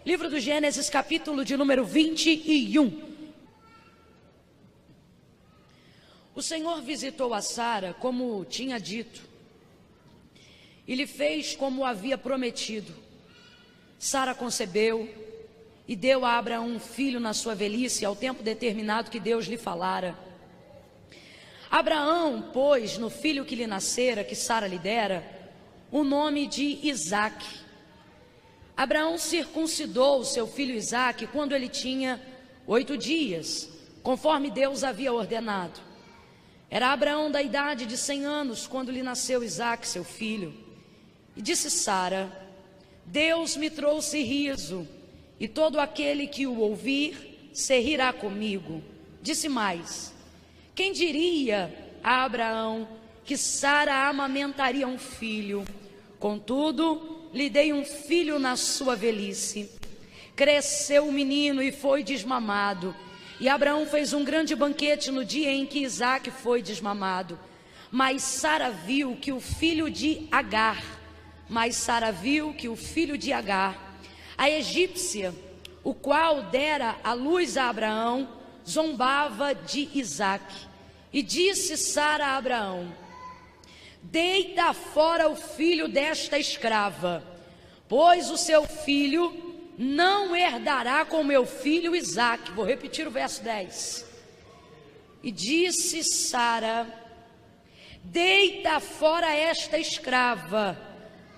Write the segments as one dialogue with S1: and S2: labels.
S1: Livro do Gênesis, capítulo de número 21. O Senhor visitou a Sara, como tinha dito, e lhe fez como havia prometido. Sara concebeu e deu a Abraão um filho na sua velhice, ao tempo determinado que Deus lhe falara. Abraão pôs no filho que lhe nascera, que Sara lhe dera, o nome de Isaque. Abraão circuncidou seu filho Isaque quando ele tinha 8 dias, conforme Deus havia ordenado. Era Abraão da idade de 100 anos, quando lhe nasceu Isaque, seu filho. E disse Sara: Deus me trouxe riso, e todo aquele que o ouvir se rirá comigo. Disse mais: quem diria a Abraão que Sara amamentaria um filho? Contudo, lhe dei um filho na sua velhice. Cresceu o menino e foi desmamado. E Abraão fez um grande banquete no dia em que Isaque foi desmamado. Mas Sara viu que o filho de Agar, a egípcia, o qual dera a luz a Abraão, zombava de Isaque. E disse Sara a Abraão: deita fora o filho desta escrava, pois o seu filho não herdará com meu filho Isaque. Vou repetir o verso 10. E disse Sara: deita fora esta escrava,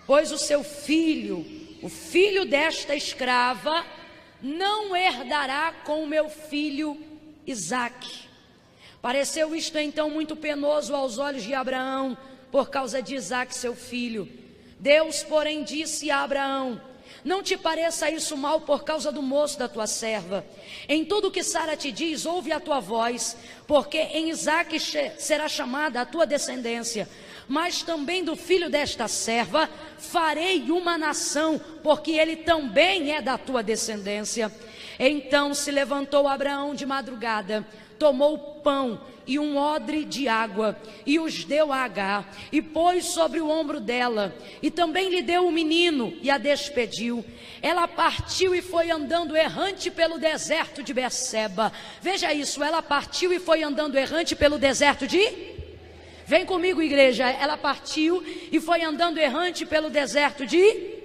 S1: pois o seu filho, o filho desta escrava, não herdará com meu filho Isaque. Pareceu isto então muito penoso aos olhos de Abraão, por causa de Isaque, seu filho. Deus, porém, disse a Abraão: não te pareça isso mal por causa do moço da tua serva. Em tudo o que Sara te diz, ouve a tua voz, porque em Isaque será chamada a tua descendência. Mas também do filho desta serva farei uma nação, porque ele também é da tua descendência. Então se levantou Abraão de madrugada, tomou pão e um odre de água, e os deu a Agar, e pôs sobre o ombro dela, e também lhe deu o menino, e a despediu. Ela partiu e foi andando errante pelo deserto de Berseba. Veja isso, ela partiu e foi andando errante pelo deserto de... Vem comigo, igreja. Ela partiu e foi andando errante pelo deserto de...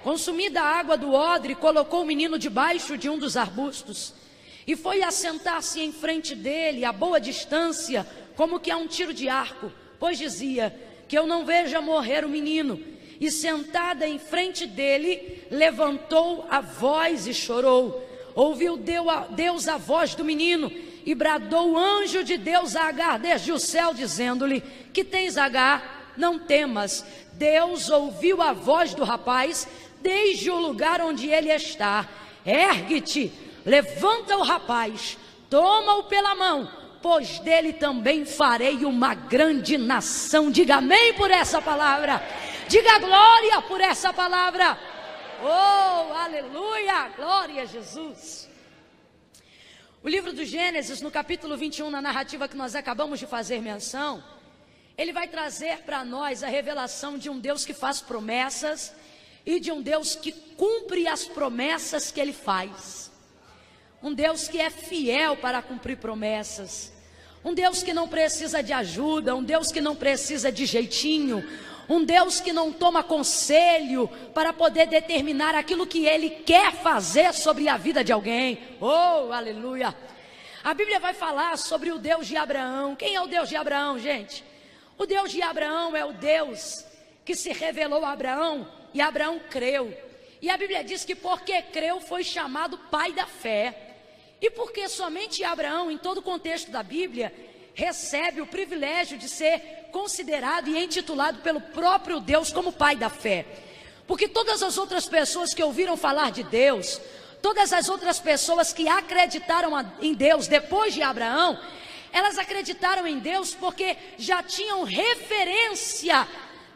S1: Consumida a água do odre, colocou o menino debaixo de um dos arbustos, e foi assentar-se em frente dele, a boa distância, como que a um tiro de arco, pois dizia: que eu não veja morrer o menino. E sentada em frente dele, levantou a voz e chorou. Ouviu Deus a voz do menino, e bradou o anjo de Deus a Agar desde o céu, dizendo-lhe: que tens, Agar? Não temas. Deus ouviu a voz do rapaz desde o lugar onde ele está. Ergue-te, levanta o rapaz, toma-o pela mão, pois dele também farei uma grande nação. Diga amém por essa palavra. Diga glória por essa palavra. Oh, aleluia, glória a Jesus. O livro do Gênesis, no capítulo 21, na narrativa que nós acabamos de fazer menção, ele vai trazer para nós a revelação de um Deus que faz promessas e de um Deus que cumpre as promessas que ele faz. Um Deus que é fiel para cumprir promessas. Um Deus que não precisa de ajuda. Um Deus que não precisa de jeitinho. Um Deus que não toma conselho para poder determinar aquilo que Ele quer fazer sobre a vida de alguém. Oh, aleluia! A Bíblia vai falar sobre o Deus de Abraão. Quem é o Deus de Abraão, gente? O Deus de Abraão é o Deus que se revelou a Abraão, e Abraão creu. E a Bíblia diz que porque creu foi chamado pai da fé. E porque somente Abraão, em todo o contexto da Bíblia, recebe o privilégio de ser considerado e intitulado pelo próprio Deus como pai da fé. Porque todas as outras pessoas que ouviram falar de Deus, todas as outras pessoas que acreditaram em Deus depois de Abraão, elas acreditaram em Deus porque já tinham referência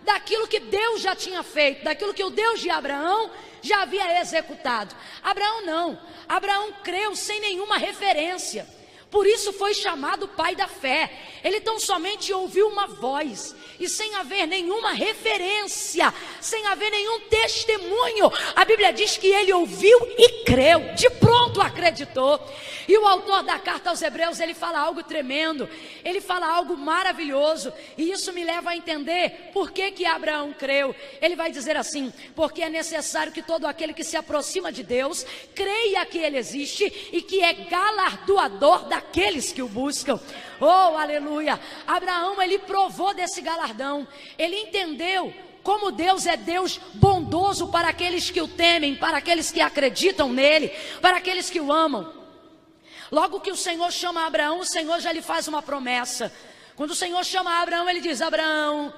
S1: daquilo que Deus já tinha feito, daquilo que o Deus de Abraão já havia executado. Abraão não. Abraão creu sem nenhuma referência. Por isso foi chamado pai da fé. Ele tão somente ouviu uma voz, e sem haver nenhuma referência, sem haver nenhum testemunho, a Bíblia diz que ele ouviu e creu, de pronto acreditou. E o autor da carta aos Hebreus, ele fala algo tremendo, ele fala algo maravilhoso, e isso me leva a entender por que Abraão creu. Ele vai dizer assim: porque é necessário que todo aquele que se aproxima de Deus creia que ele existe e que é galardoador daqueles que o buscam. Oh, aleluia! Abraão, ele provou desse galardão. Ele entendeu como Deus é Deus bondoso para aqueles que o temem, para aqueles que acreditam nele, para aqueles que o amam. Logo que o Senhor chama Abraão, o Senhor já lhe faz uma promessa. Quando o Senhor chama Abraão, ele diz: Abraão,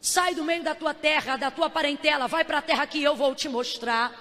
S1: sai do meio da tua terra, da tua parentela, vai para a terra que eu vou te mostrar.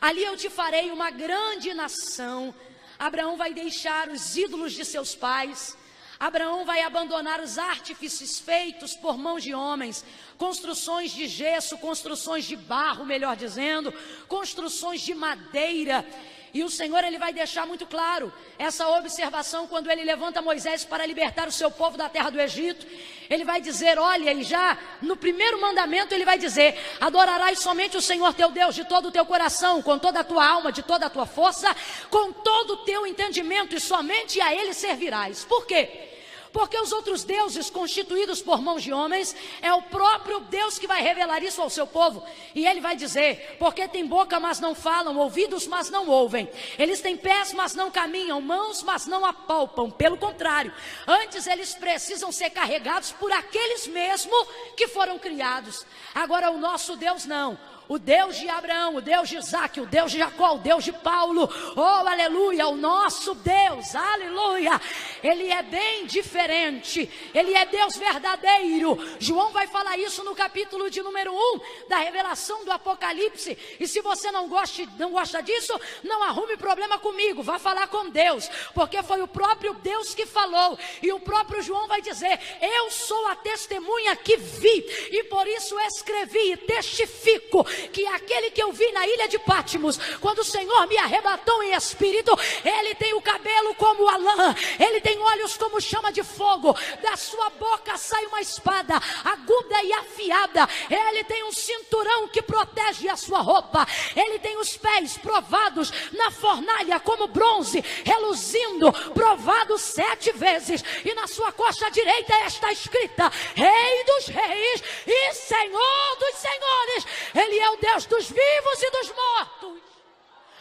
S1: Ali eu te farei uma grande nação. Abraão vai deixar os ídolos de seus pais. Abraão vai abandonar os artifícios feitos por mãos de homens, construções de gesso, construções de barro, melhor dizendo, construções de madeira. E o Senhor, ele vai deixar muito claro essa observação quando ele levanta Moisés para libertar o seu povo da terra do Egito. Ele vai dizer, olha, e já no primeiro mandamento ele vai dizer: adorarás somente o Senhor teu Deus de todo o teu coração, com toda a tua alma, de toda a tua força, com todo o teu entendimento, e somente a ele servirás. Por quê? Porque os outros deuses constituídos por mãos de homens, é o próprio Deus que vai revelar isso ao seu povo. E ele vai dizer: porque tem boca, mas não falam, ouvidos, mas não ouvem. Eles têm pés, mas não caminham, mãos, mas não apalpam. Pelo contrário, antes eles precisam ser carregados por aqueles mesmo que foram criados. Agora o nosso Deus não. O Deus de Abraão, o Deus de Isaac, o Deus de Jacó, o Deus de Paulo, oh aleluia, o nosso Deus, aleluia, ele é bem diferente, ele é Deus verdadeiro. João vai falar isso no capítulo de número 1 da revelação do Apocalipse. E se você não gosta disso, não arrume problema comigo, vá falar com Deus, porque foi o próprio Deus que falou. E o próprio João vai dizer: eu sou a testemunha que vi, e por isso escrevi e testifico que aquele que eu vi na ilha de Patmos, quando o Senhor me arrebatou em espírito, ele tem o cabelo como a lã, ele tem olhos como chama de fogo, da sua boca sai uma espada aguda e afiada, ele tem um cinturão que protege a sua roupa, ele tem os pés provados na fornalha como bronze, reluzindo, provados 7 vezes, e na sua coxa direita está escrita: Rei dos reis e Senhor dos senhores. Ele é o Deus dos vivos e dos mortos.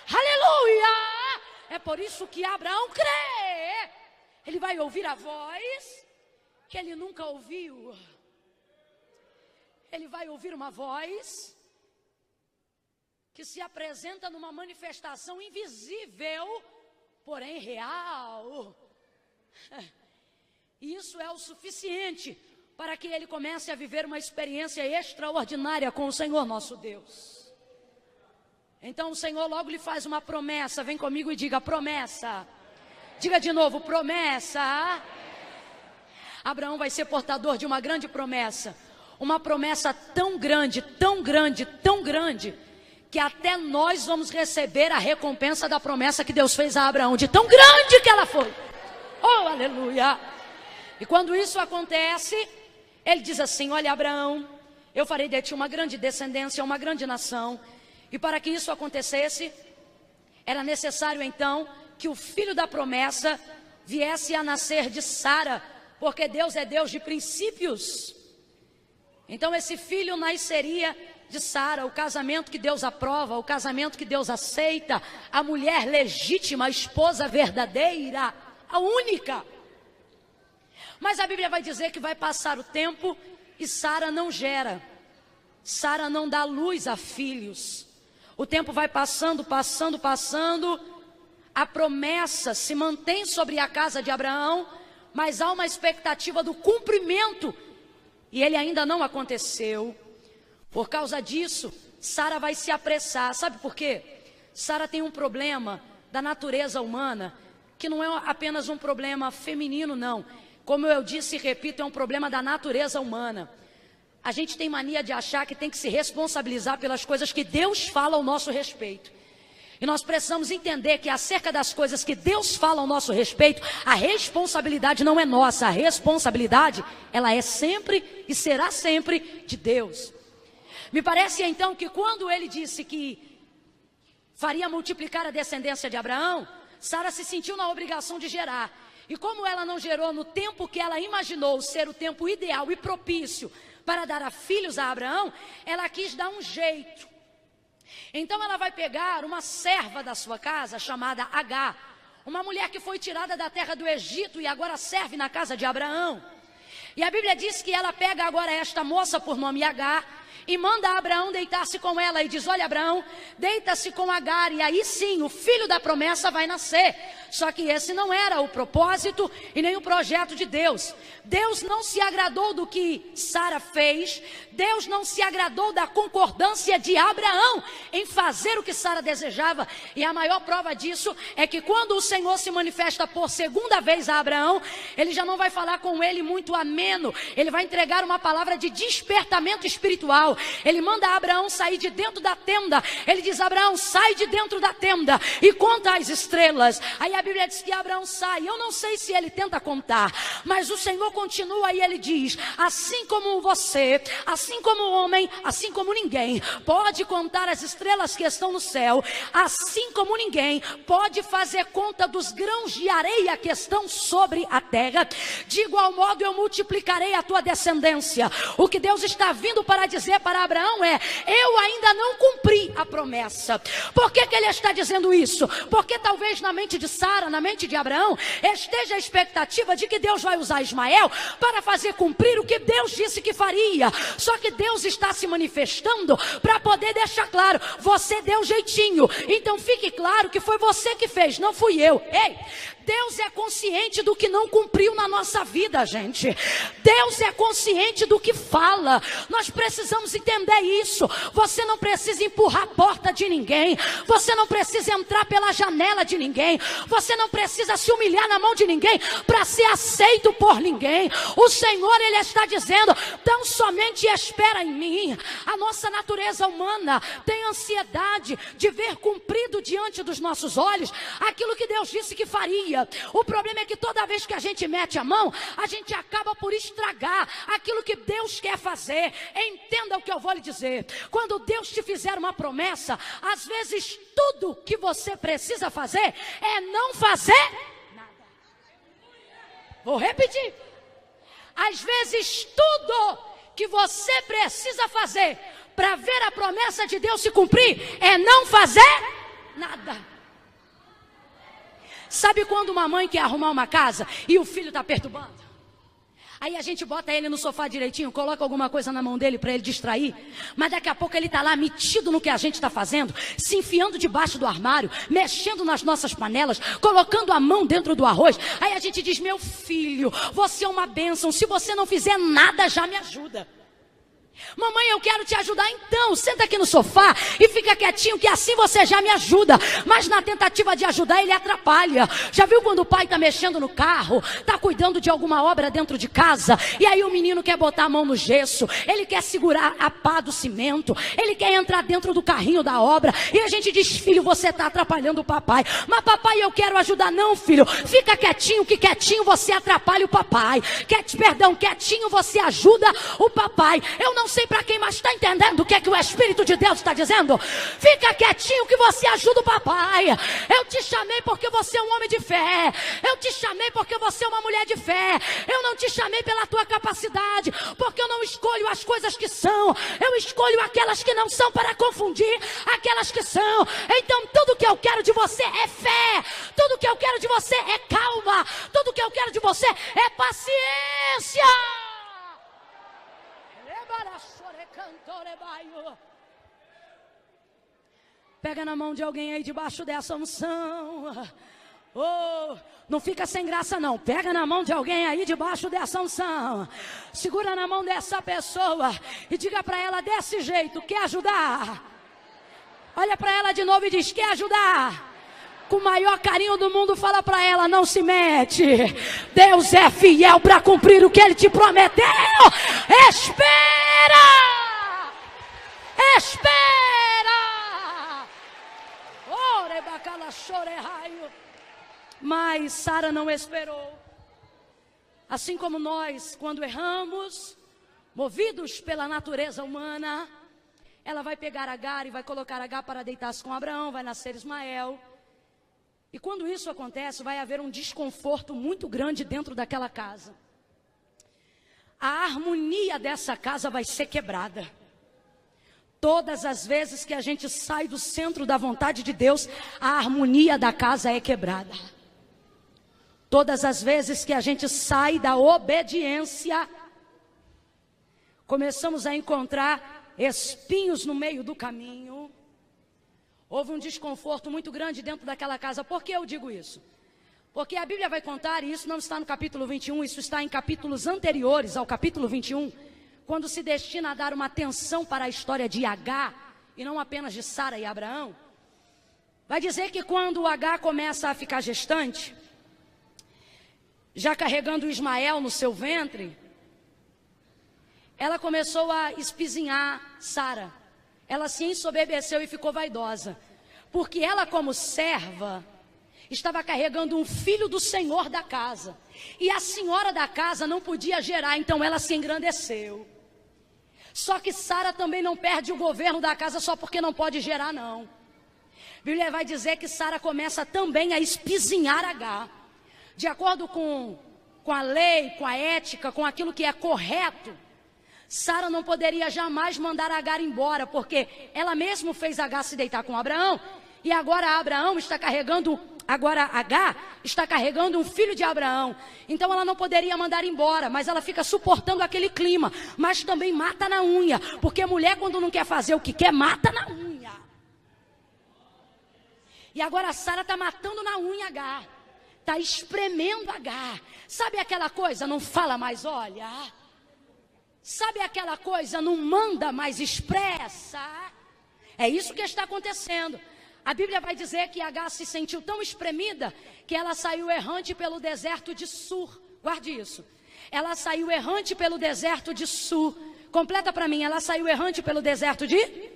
S1: Aleluia! É por isso que Abraão crê. Ele vai ouvir a voz que ele nunca ouviu. Ele vai ouvir uma voz que se apresenta numa manifestação invisível, porém real. E isso é o suficiente para que ele comece a viver uma experiência extraordinária com o Senhor nosso Deus. Então o Senhor logo lhe faz uma promessa. Vem comigo e diga: promessa. Diga de novo: promessa. Abraão vai ser portador de uma grande promessa. Uma promessa tão grande, tão grande, tão grande, que até nós vamos receber a recompensa da promessa que Deus fez a Abraão, de tão grande que ela foi. Oh, aleluia! E quando isso acontece, ele diz assim: olha, Abraão, eu farei de ti uma grande descendência, uma grande nação. E para que isso acontecesse, era necessário então que o filho da promessa viesse a nascer de Sara, porque Deus é Deus de princípios. Então esse filho nasceria de Sara, o casamento que Deus aprova, o casamento que Deus aceita, a mulher legítima, a esposa verdadeira, a única. Mas a Bíblia vai dizer que vai passar o tempo e Sara não gera. Sara não dá luz a filhos. O tempo vai passando, passando, passando. A promessa se mantém sobre a casa de Abraão, mas há uma expectativa do cumprimento. E ele ainda não aconteceu. Por causa disso, Sara vai se apressar. Sabe por quê? Sara tem um problema da natureza humana, que não é apenas um problema feminino, não. Como eu disse e repito, é um problema da natureza humana. A gente tem mania de achar que tem que se responsabilizar pelas coisas que Deus fala ao nosso respeito. E nós precisamos entender que acerca das coisas que Deus fala ao nosso respeito, a responsabilidade não é nossa, a responsabilidade, ela é sempre e será sempre de Deus. Me parece então que quando ele disse que faria multiplicar a descendência de Abraão, Sara se sentiu na obrigação de gerar. E como ela não gerou no tempo que ela imaginou ser o tempo ideal e propício para dar a filhos a Abraão, ela quis dar um jeito. Então ela vai pegar uma serva da sua casa chamada Agar, uma mulher que foi tirada da terra do Egito e agora serve na casa de Abraão. E a Bíblia diz que ela pega agora esta moça por nome Agar e manda Abraão deitar-se com ela e diz: olha, Abraão, deita-se com Agar e aí sim o filho da promessa vai nascer. Só que esse não era o propósito e nem o projeto de Deus. Deus não se agradou do que Sara fez. Deus não se agradou da concordância de Abraão em fazer o que Sara desejava. E a maior prova disso é que quando o Senhor se manifesta por segunda vez a Abraão, ele já não vai falar com ele muito ameno. Ele vai entregar uma palavra de despertamento espiritual. Ele manda Abraão sair de dentro da tenda. Ele diz: Abraão, sai de dentro da tenda e conta as estrelas. Aí a Bíblia diz que Abraão sai. Eu não sei se ele tenta contar, mas o Senhor continua e ele diz: assim como você, assim como o homem, assim como ninguém pode contar as estrelas que estão no céu, assim como ninguém pode fazer conta dos grãos de areia que estão sobre a terra, de igual modo eu multiplicarei a tua descendência. O que Deus está vindo para dizer para Abraão é: eu ainda não cumpri a promessa. Por que ele está dizendo isso? Porque talvez na mente de Sara, na mente de Abraão, esteja a expectativa de que Deus vai usar Ismael para fazer cumprir o que Deus disse que faria. Só que Deus está se manifestando para poder deixar claro: você deu jeitinho, então fique claro que foi você que fez, não fui eu. Ei, Deus é consciente do que não cumpriu na nossa vida, gente. Deus é consciente do que fala. Nós precisamos entender isso. Você não precisa empurrar a porta de ninguém. Você não precisa entrar pela janela de ninguém. Você não precisa se humilhar na mão de ninguém para ser aceito por ninguém. O Senhor, Ele está dizendo: tão somente espera em mim. A nossa natureza humana tem ansiedade de ver cumprido diante dos nossos olhos aquilo que Deus disse que faria. O problema é que toda vez que a gente mete a mão, a gente acaba por estragar aquilo que Deus quer fazer. Entenda o que eu vou lhe dizer. Quando Deus te fizer uma promessa, às vezes tudo que você precisa fazer é não fazer nada. Vou repetir. Às vezes tudo que você precisa fazer para ver a promessa de Deus se cumprir é não fazer nada. Sabe quando uma mãe quer arrumar uma casa e o filho está perturbando? Aí a gente bota ele no sofá direitinho, coloca alguma coisa na mão dele para ele distrair. Mas daqui a pouco ele está lá metido no que a gente está fazendo, se enfiando debaixo do armário, mexendo nas nossas panelas, colocando a mão dentro do arroz. Aí a gente diz: meu filho, você é uma bênção, se você não fizer nada já me ajuda. Mamãe, eu quero te ajudar, então senta aqui no sofá e fica quietinho que assim você já me ajuda. Mas na tentativa de ajudar ele atrapalha. Já viu quando o pai está mexendo no carro, está cuidando de alguma obra dentro de casa, e aí o menino quer botar a mão no gesso, ele quer segurar a pá do cimento, ele quer entrar dentro do carrinho da obra, e a gente diz: filho, você está atrapalhando o papai. Mas papai, eu quero ajudar. Não, filho, fica quietinho que quietinho você atrapalha o papai. Quietinho você ajuda o papai. Eu não sei para quem, mas está entendendo o que é que o Espírito de Deus está dizendo? Fica quietinho que você ajuda o papai. Eu te chamei porque você é um homem de fé. Eu te chamei porque você é uma mulher de fé. Eu não te chamei pela tua capacidade, porque eu não escolho as coisas que são. Eu escolho aquelas que não são para confundir aquelas que são. Então tudo que eu quero de você é fé. Tudo que eu quero de você é calma. Tudo que eu quero de você é paciência. Pega na mão de alguém aí debaixo dessa unção. Oh, não fica sem graça não. Pega na mão de alguém aí debaixo dessa unção. Segura na mão dessa pessoa e diga para ela desse jeito: quer ajudar? Olha para ela de novo e diz: quer ajudar? Com o maior carinho do mundo, fala para ela: não se mete. Deus é fiel para cumprir o que Ele te prometeu. Espera! Espera! Ore Mas Sara não esperou. Assim como nós, quando erramos, movidos pela natureza humana, ela vai pegar Agar e vai colocar Agar para deitar-se com Abraão, vai nascer Ismael. E quando isso acontece, vai haver um desconforto muito grande dentro daquela casa. A harmonia dessa casa vai ser quebrada. Todas as vezes que a gente sai do centro da vontade de Deus, a harmonia da casa é quebrada. Todas as vezes que a gente sai da obediência, começamos a encontrar espinhos no meio do caminho. Houve um desconforto muito grande dentro daquela casa. Por que eu digo isso? Porque a Bíblia vai contar, e isso não está no capítulo 21, isso está em capítulos anteriores ao capítulo 21, quando se destina a dar uma atenção para a história de Agar, e não apenas de Sara e Abraão. Vai dizer que quando Agar começa a ficar gestante, já carregando Ismael no seu ventre, ela começou a espizinhar Sara. Ela se ensoberbeceu e ficou vaidosa, porque ela, como serva, estava carregando um filho do senhor da casa, e a senhora da casa não podia gerar, então ela se engrandeceu. Só que Sara também não perde o governo da casa só porque não pode gerar, não. A Bíblia vai dizer que Sara começa também a espizinhar Agar. De acordo com a lei, com a ética, com aquilo que é correto, Sara não poderia jamais mandar Agar embora, porque ela mesma fez Agar se deitar com Abraão, e agora Agar está carregando um filho de Abraão. Então ela não poderia mandar embora, mas ela fica suportando aquele clima, mas também mata na unha, porque mulher, quando não quer fazer o que quer, mata na unha. E agora a Sara está matando na unha Agar, está espremendo Agar. Sabe aquela coisa, não fala mais, olha. Sabe aquela coisa, não manda mais, expressa. É isso que está acontecendo. A Bíblia vai dizer que Agar se sentiu tão espremida que ela saiu errante pelo deserto de Sur. Guarde isso. Ela saiu errante pelo deserto de Sur. Completa para mim. Ela saiu errante pelo deserto de?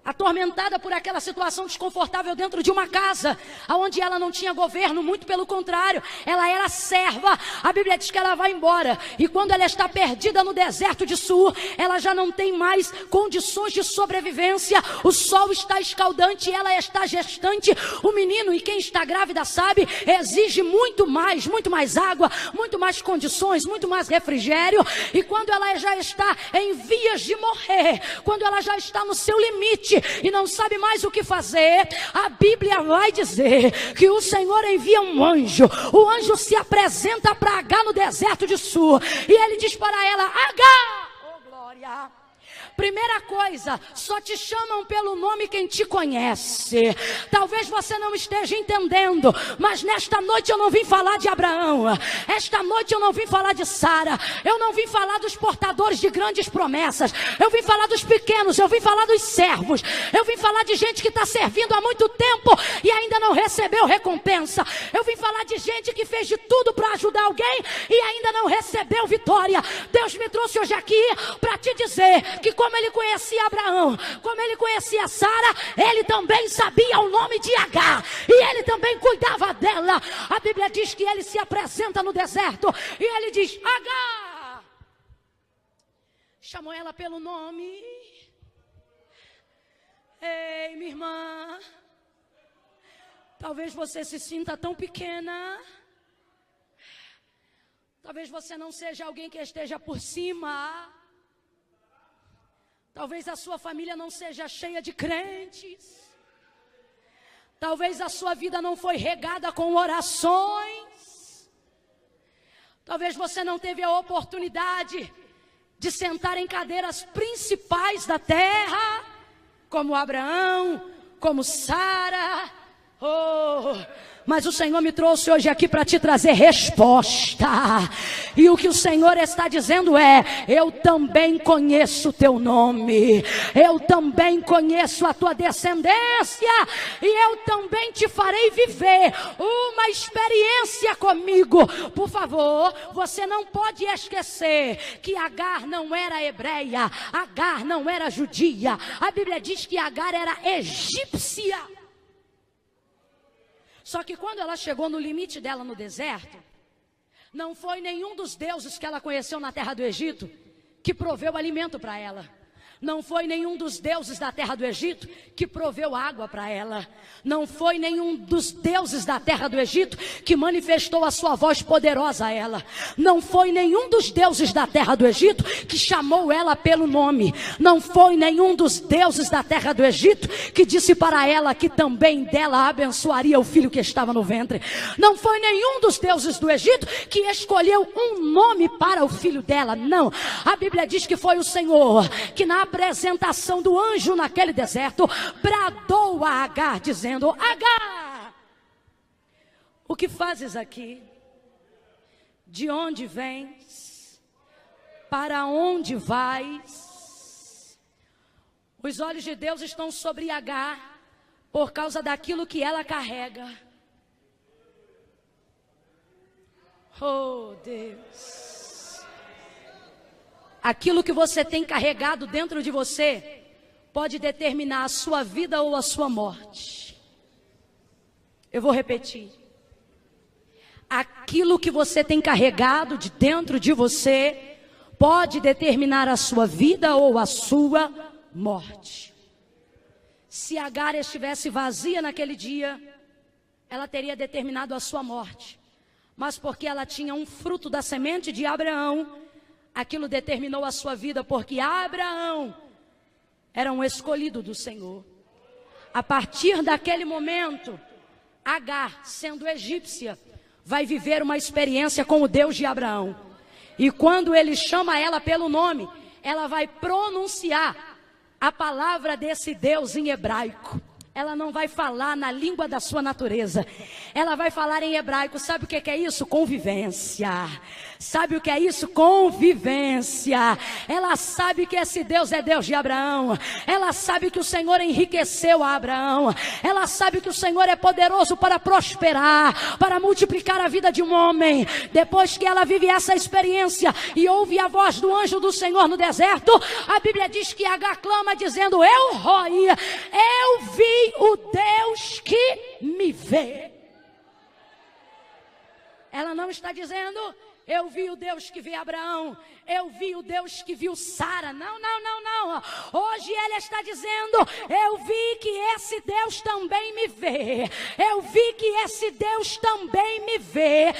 S1: Atormentada por aquela situação desconfortável dentro de uma casa, onde ela não tinha governo, muito pelo contrário, ela era serva. A Bíblia diz que ela vai embora, e quando ela está perdida no deserto de Sur, ela já não tem mais condições de sobrevivência. O sol está escaldante, ela está gestante. O menino, e quem está grávida sabe, exige muito mais água, muito mais condições, muito mais refrigério. E quando ela já está em vias de morrer, quando ela já está no seu limite e não sabe mais o que fazer, a Bíblia vai dizer que o Senhor envia um anjo. O anjo se apresenta para Agar no deserto de Sur, e ele diz para ela: Agar, oh glória, primeira coisa, só te chamam pelo nome quem te conhece. Talvez você não esteja entendendo, mas nesta noite eu não vim falar de Abraão, esta noite eu não vim falar de Sara, eu não vim falar dos portadores de grandes promessas, eu vim falar dos pequenos, eu vim falar dos servos, eu vim falar de gente que está servindo há muito tempo e ainda não recebeu recompensa. Eu vim falar de gente que fez de tudo para ajudar alguém e ainda não recebeu vitória. Deus me trouxe hoje aqui para te dizer que, como ele conhecia Abraão, como ele conhecia Sara, ele também sabia o nome de Agar, e ele também cuidava dela. A Bíblia diz que ele se apresenta no deserto e ele diz: Agar. Chamou ela pelo nome. Ei, minha irmã, talvez você se sinta tão pequena, talvez você não seja alguém que esteja por cima, talvez a sua família não seja cheia de crentes, talvez a sua vida não foi regada com orações, talvez você não teve a oportunidade de sentar em cadeiras principais da terra, como Abraão, como Sara. Oh, Mas o Senhor me trouxe hoje aqui para te trazer resposta. E o que o Senhor está dizendo é: eu também conheço o teu nome, eu também conheço a tua descendência, e eu também te farei viver uma experiência comigo. Por favor, você não pode esquecer que Agar não era hebreia, Agar não era judia. A Bíblia diz que Agar era egípcia. Só que quando ela chegou no limite dela no deserto, não foi nenhum dos deuses que ela conheceu na terra do Egito que proveu alimento para ela. Não foi nenhum dos deuses da terra do Egito que proveu água para ela. Não foi nenhum dos deuses da terra do Egito que manifestou a sua voz poderosa a ela. Não foi nenhum dos deuses da terra do Egito que chamou ela pelo nome. Não foi nenhum dos deuses da terra do Egito que disse para ela que também dela abençoaria o filho que estava no ventre. Não foi nenhum dos deuses do Egito que escolheu um nome para o filho dela. Não. A Bíblia diz que foi o Senhor que na apresentação do anjo naquele deserto bradou a Agar dizendo: Agar, o que fazes aqui? De onde vens? Para onde vais? Os olhos de Deus estão sobre Agar por causa daquilo que ela carrega. Oh, Deus. Aquilo que você tem carregado dentro de você pode determinar a sua vida ou a sua morte. Eu vou repetir. Aquilo que você tem carregado de dentro de você pode determinar a sua vida ou a sua morte. Se Agar estivesse vazia naquele dia, ela teria determinado a sua morte. Mas porque ela tinha um fruto da semente de Abraão, aquilo determinou a sua vida, porque Abraão era um escolhido do Senhor. A partir daquele momento, Agar, sendo egípcia, vai viver uma experiência com o Deus de Abraão. E quando ele chama ela pelo nome, ela vai pronunciar a palavra desse Deus em hebraico. Ela não vai falar na língua da sua natureza. Ela vai falar em hebraico. Sabe o que é isso? Convivência. Sabe o que é isso? Convivência. Ela sabe que esse Deus é Deus de Abraão. Ela sabe que o Senhor enriqueceu a Abraão. Ela sabe que o Senhor é poderoso para prosperar, para multiplicar a vida de um homem. Depois que ela vive essa experiência e ouve a voz do anjo do Senhor no deserto, a Bíblia diz que Agar clama dizendo: eu roi, eu vi o Deus que me vê. Ela não está dizendo: eu vi o Deus que vê Abraão, eu vi o Deus que viu Sara. Não, não, não, não. Hoje ela está dizendo: eu vi que esse Deus também me vê. Eu vi que esse Deus também me vê.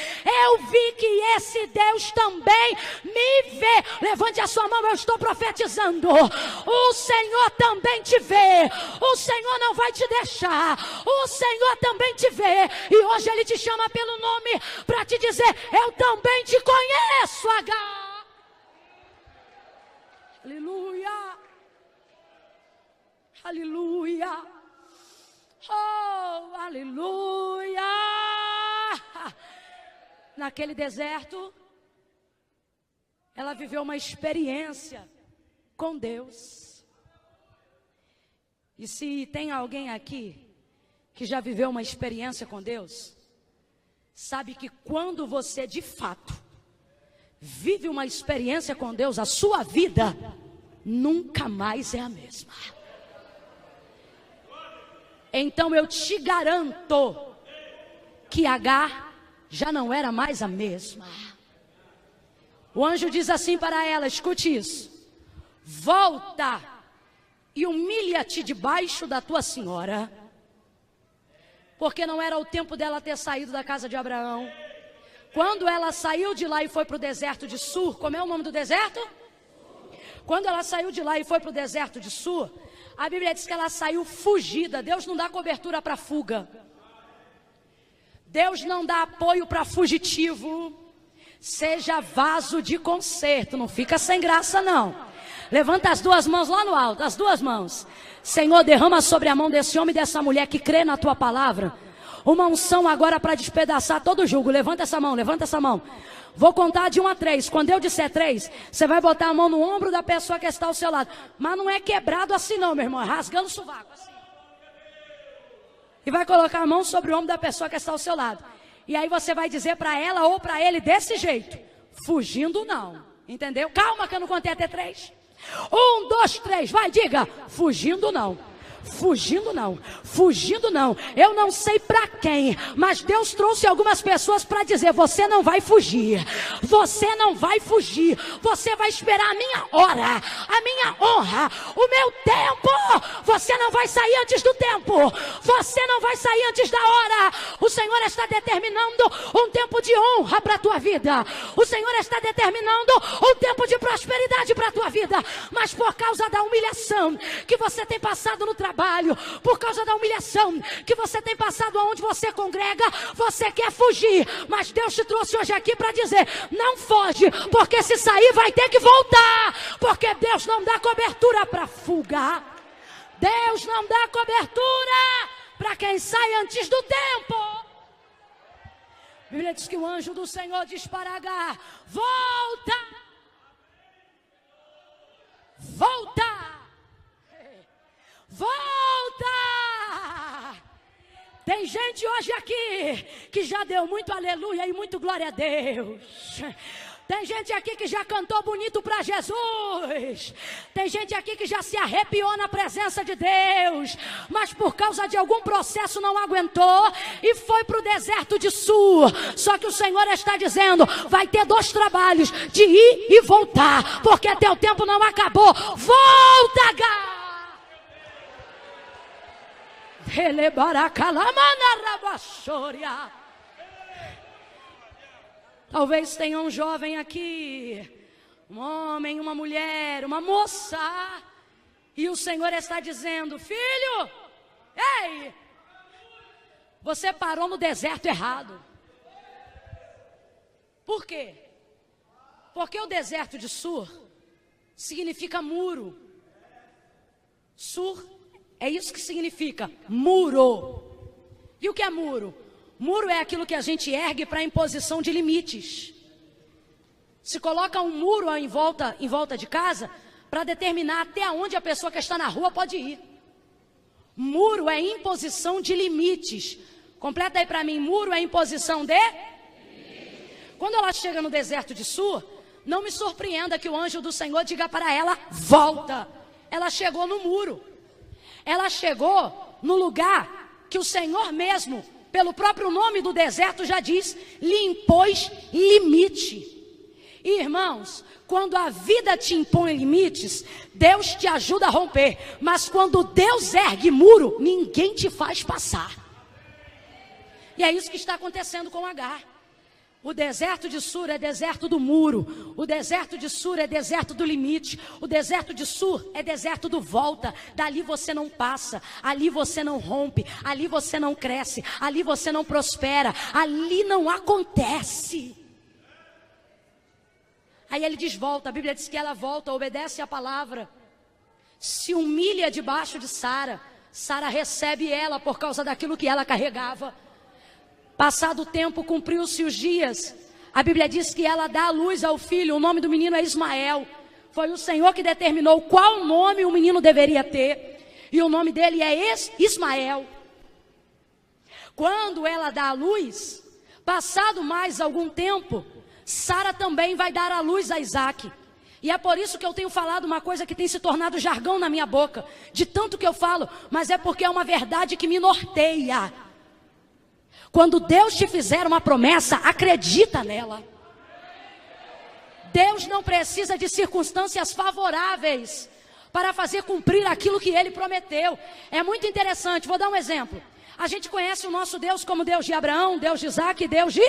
S1: Eu vi que esse Deus também me vê. Levante a sua mão, eu estou profetizando. O Senhor também te vê. O Senhor não vai te deixar. O Senhor também te vê. E hoje Ele te chama pelo nome para te dizer: eu também te conheço, Agar. Aleluia, aleluia, oh, aleluia. Naquele deserto, ela viveu uma experiência com Deus. E se tem alguém aqui que já viveu uma experiência com Deus, sabe que quando você de fato vive uma experiência com Deus, a sua vida nunca mais é a mesma. Então eu te garanto que Agar já não era mais a mesma. O anjo diz assim para ela: escute isso, volta e humilha-te debaixo da tua senhora, porque não era o tempo dela ter saído da casa de Abraão. Quando ela saiu de lá e foi para o deserto de Sur, como é o nome do deserto? Quando ela saiu de lá e foi para o deserto de Sur, a Bíblia diz que ela saiu fugida. Deus não dá cobertura para fuga. Deus não dá apoio para fugitivo. Seja vaso de conserto, não fica sem graça não. Levanta as duas mãos lá no alto, as duas mãos. Senhor, derrama sobre a mão desse homem e dessa mulher que crê na tua palavra Uma unção agora para despedaçar todo o jugo. Levanta essa mão, levanta essa mão. Vou contar de 1 a 3. Quando eu disser 3, você vai botar a mão no ombro da pessoa que está ao seu lado. Mas não é quebrado assim não, meu irmão. É rasgando o sovaco assim. E vai colocar a mão sobre o ombro da pessoa que está ao seu lado. E aí você vai dizer para ela ou para ele desse jeito. Fugindo não. Entendeu? Calma que eu não contei até 3. 1, 2, 3. Vai, diga. Fugindo não. Fugindo não, fugindo não. Eu não sei para quem, mas Deus trouxe algumas pessoas para dizer: você não vai fugir, você não vai fugir, você vai esperar a minha hora, a minha honra, o meu tempo. Você não vai sair antes do tempo, você não vai sair antes da hora. O Senhor está determinando um tempo de honra para a tua vida, o Senhor está determinando um tempo de prosperidade para a tua vida. Mas por causa da humilhação que você tem passado no trabalho, por causa da humilhação que você tem passado aonde você congrega, você quer fugir, mas Deus te trouxe hoje aqui para dizer: não foge, porque se sair vai ter que voltar, porque Deus não dá cobertura para fuga, Deus não dá cobertura para quem sai antes do tempo. A Bíblia diz que o anjo do Senhor diz para Agar: volta, volta, volta. Tem gente hoje aqui que já deu muito aleluia e muito glória a Deus. Tem gente aqui que já cantou bonito para Jesus. Tem gente aqui que já se arrepiou na presença de Deus, mas por causa de algum processo não aguentou e foi para o deserto de Sur. Só que o Senhor está dizendo: vai ter 2 trabalhos, de ir e voltar, porque teu tempo não acabou. Volta, Agar. Talvez tenha um jovem aqui, um homem, uma mulher, uma moça, e o Senhor está dizendo: filho, ei, você parou no deserto errado. Por quê? Porque o deserto de Sur significa muro. Sur é isso que significa, muro. E o que é muro? Muro é aquilo que a gente ergue para imposição de limites. Se coloca um muro em volta de casa para determinar até onde a pessoa que está na rua pode ir. Muro é imposição de limites. Completa aí para mim: muro é imposição de... Quando ela chega no deserto de Sur, não me surpreenda que o anjo do Senhor diga para ela: volta. Ela chegou no muro. Ela chegou no lugar que o Senhor mesmo, pelo próprio nome do deserto, já diz: lhe impôs limite. E, irmãos, quando a vida te impõe limites, Deus te ajuda a romper. Mas quando Deus ergue muro, ninguém te faz passar. E é isso que está acontecendo com Agar. O deserto de Sur é deserto do muro. O deserto de Sur é deserto do limite. O deserto de Sur é deserto do volta. Dali você não passa, ali você não rompe, ali você não cresce, ali você não prospera, ali não acontece. Aí ele diz: volta. A Bíblia diz que ela volta, obedece a palavra, se humilha debaixo de Sara. Sara recebe ela por causa daquilo que ela carregava. Passado o tempo, cumpriu-se os dias. A Bíblia diz que ela dá à luz ao filho. O nome do menino é Ismael. Foi o Senhor que determinou qual nome o menino deveria ter. E o nome dele é Ismael. Quando ela dá à luz, passado mais algum tempo, Sara também vai dar à luz a Isaac. E é por isso que eu tenho falado uma coisa que tem se tornado jargão na minha boca, de tanto que eu falo, mas é porque é uma verdade que me norteia. Quando Deus te fizer uma promessa, acredita nela. Deus não precisa de circunstâncias favoráveis para fazer cumprir aquilo que Ele prometeu. É muito interessante, vou dar um exemplo. A gente conhece o nosso Deus como Deus de Abraão, Deus de Isaac e Deus de...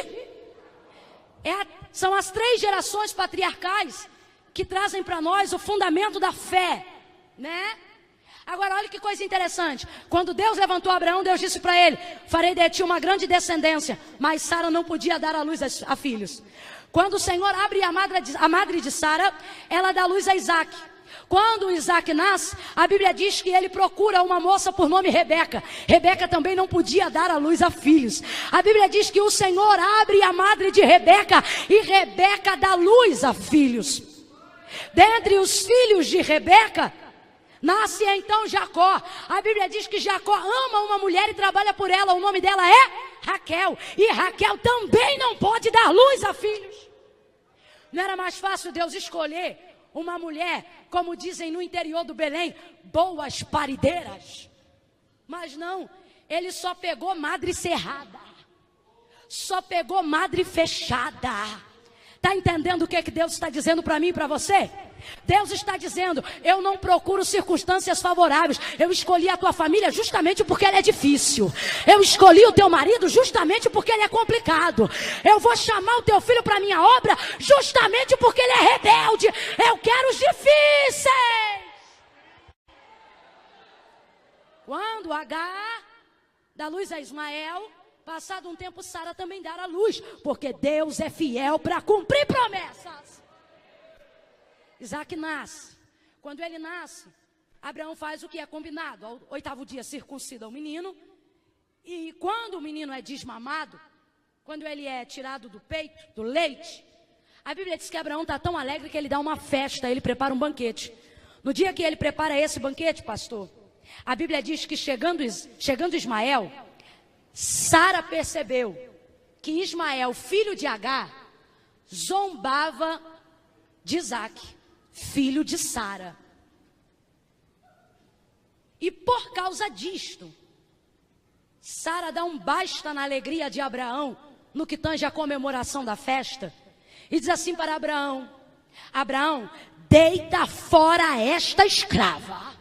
S1: São as 3 gerações patriarcais que trazem para nós o fundamento da fé, né? Agora, olha que coisa interessante. Quando Deus levantou Abraão, Deus disse para ele: farei de ti uma grande descendência. Mas Sara não podia dar à luz a filhos. Quando o Senhor abre a madre de Sara, ela dá luz a Isaac. Quando Isaac nasce, a Bíblia diz que ele procura uma moça por nome Rebeca. Rebeca também não podia dar à luz a filhos. A Bíblia diz que o Senhor abre a madre de Rebeca e Rebeca dá luz a filhos. Dentre os filhos de Rebeca, nasce então Jacó. A Bíblia diz que Jacó ama uma mulher e trabalha por ela. O nome dela é Raquel. E Raquel também não pode dar luz a filhos. Não era mais fácil Deus escolher uma mulher, como dizem no interior do Belém, boas parideiras? Mas não, ele só pegou madre cerrada. Só pegou madre fechada. Está entendendo o que Deus está dizendo para mim e para você? Deus está dizendo: eu não procuro circunstâncias favoráveis. Eu escolhi a tua família justamente porque ela é difícil. Eu escolhi o teu marido justamente porque ele é complicado. Eu vou chamar o teu filho para minha obra justamente porque ele é rebelde. Eu quero os difíceis. Quando Agar dá luz a Ismael, passado um tempo Sara também dará luz, porque Deus é fiel para cumprir promessas. Isaac nasce. Quando ele nasce, Abraão faz o que é combinado. Ao 8º dia circuncida o menino. E quando o menino é desmamado, quando ele é tirado do peito, do leite, a Bíblia diz que Abraão está tão alegre que ele dá uma festa, ele prepara um banquete. No dia que ele prepara esse banquete, pastor, a Bíblia diz que chegando Ismael, Sara percebeu que Ismael, filho de Agar, zombava de Isaac, filho de Sara. E por causa disto, Sara dá um basta na alegria de Abraão, no que tange a comemoração da festa, e diz assim para Abraão: Abraão, deita fora esta escrava,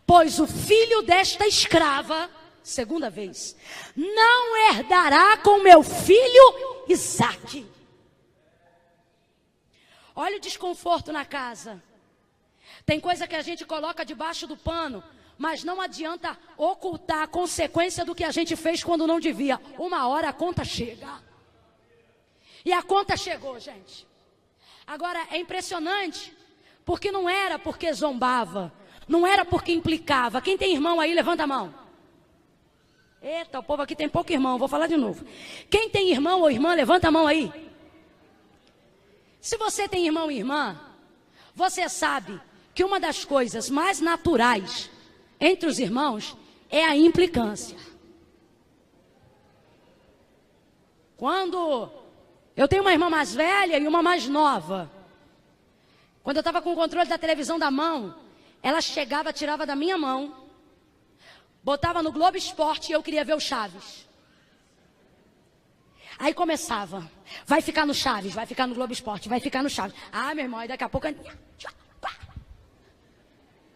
S1: pois o filho desta escrava, segunda vez, não herdará com meu filho Isaque. Olha o desconforto na casa. Tem coisa que a gente coloca debaixo do pano, mas não adianta ocultar a consequência do que a gente fez quando não devia. Uma hora a conta chega. E a conta chegou, gente. Agora, é impressionante, porque não era porque zombava, não era porque implicava. Quem tem irmão aí, levanta a mão. Eita, o povo aqui tem pouco irmão, vou falar de novo. Quem tem irmão ou irmã, levanta a mão aí. Se você tem irmão e irmã, você sabe que uma das coisas mais naturais entre os irmãos é a implicância. Quando eu tenho uma irmã mais velha e uma mais nova, quando eu estava com o controle da televisão da mão, ela chegava, tirava da minha mão, botava no Globo Esporte e eu queria ver o Chaves. Aí começava, vai ficar no Chaves, vai ficar no Globo Esporte, vai ficar no Chaves. Ah, meu irmão, e daqui a pouco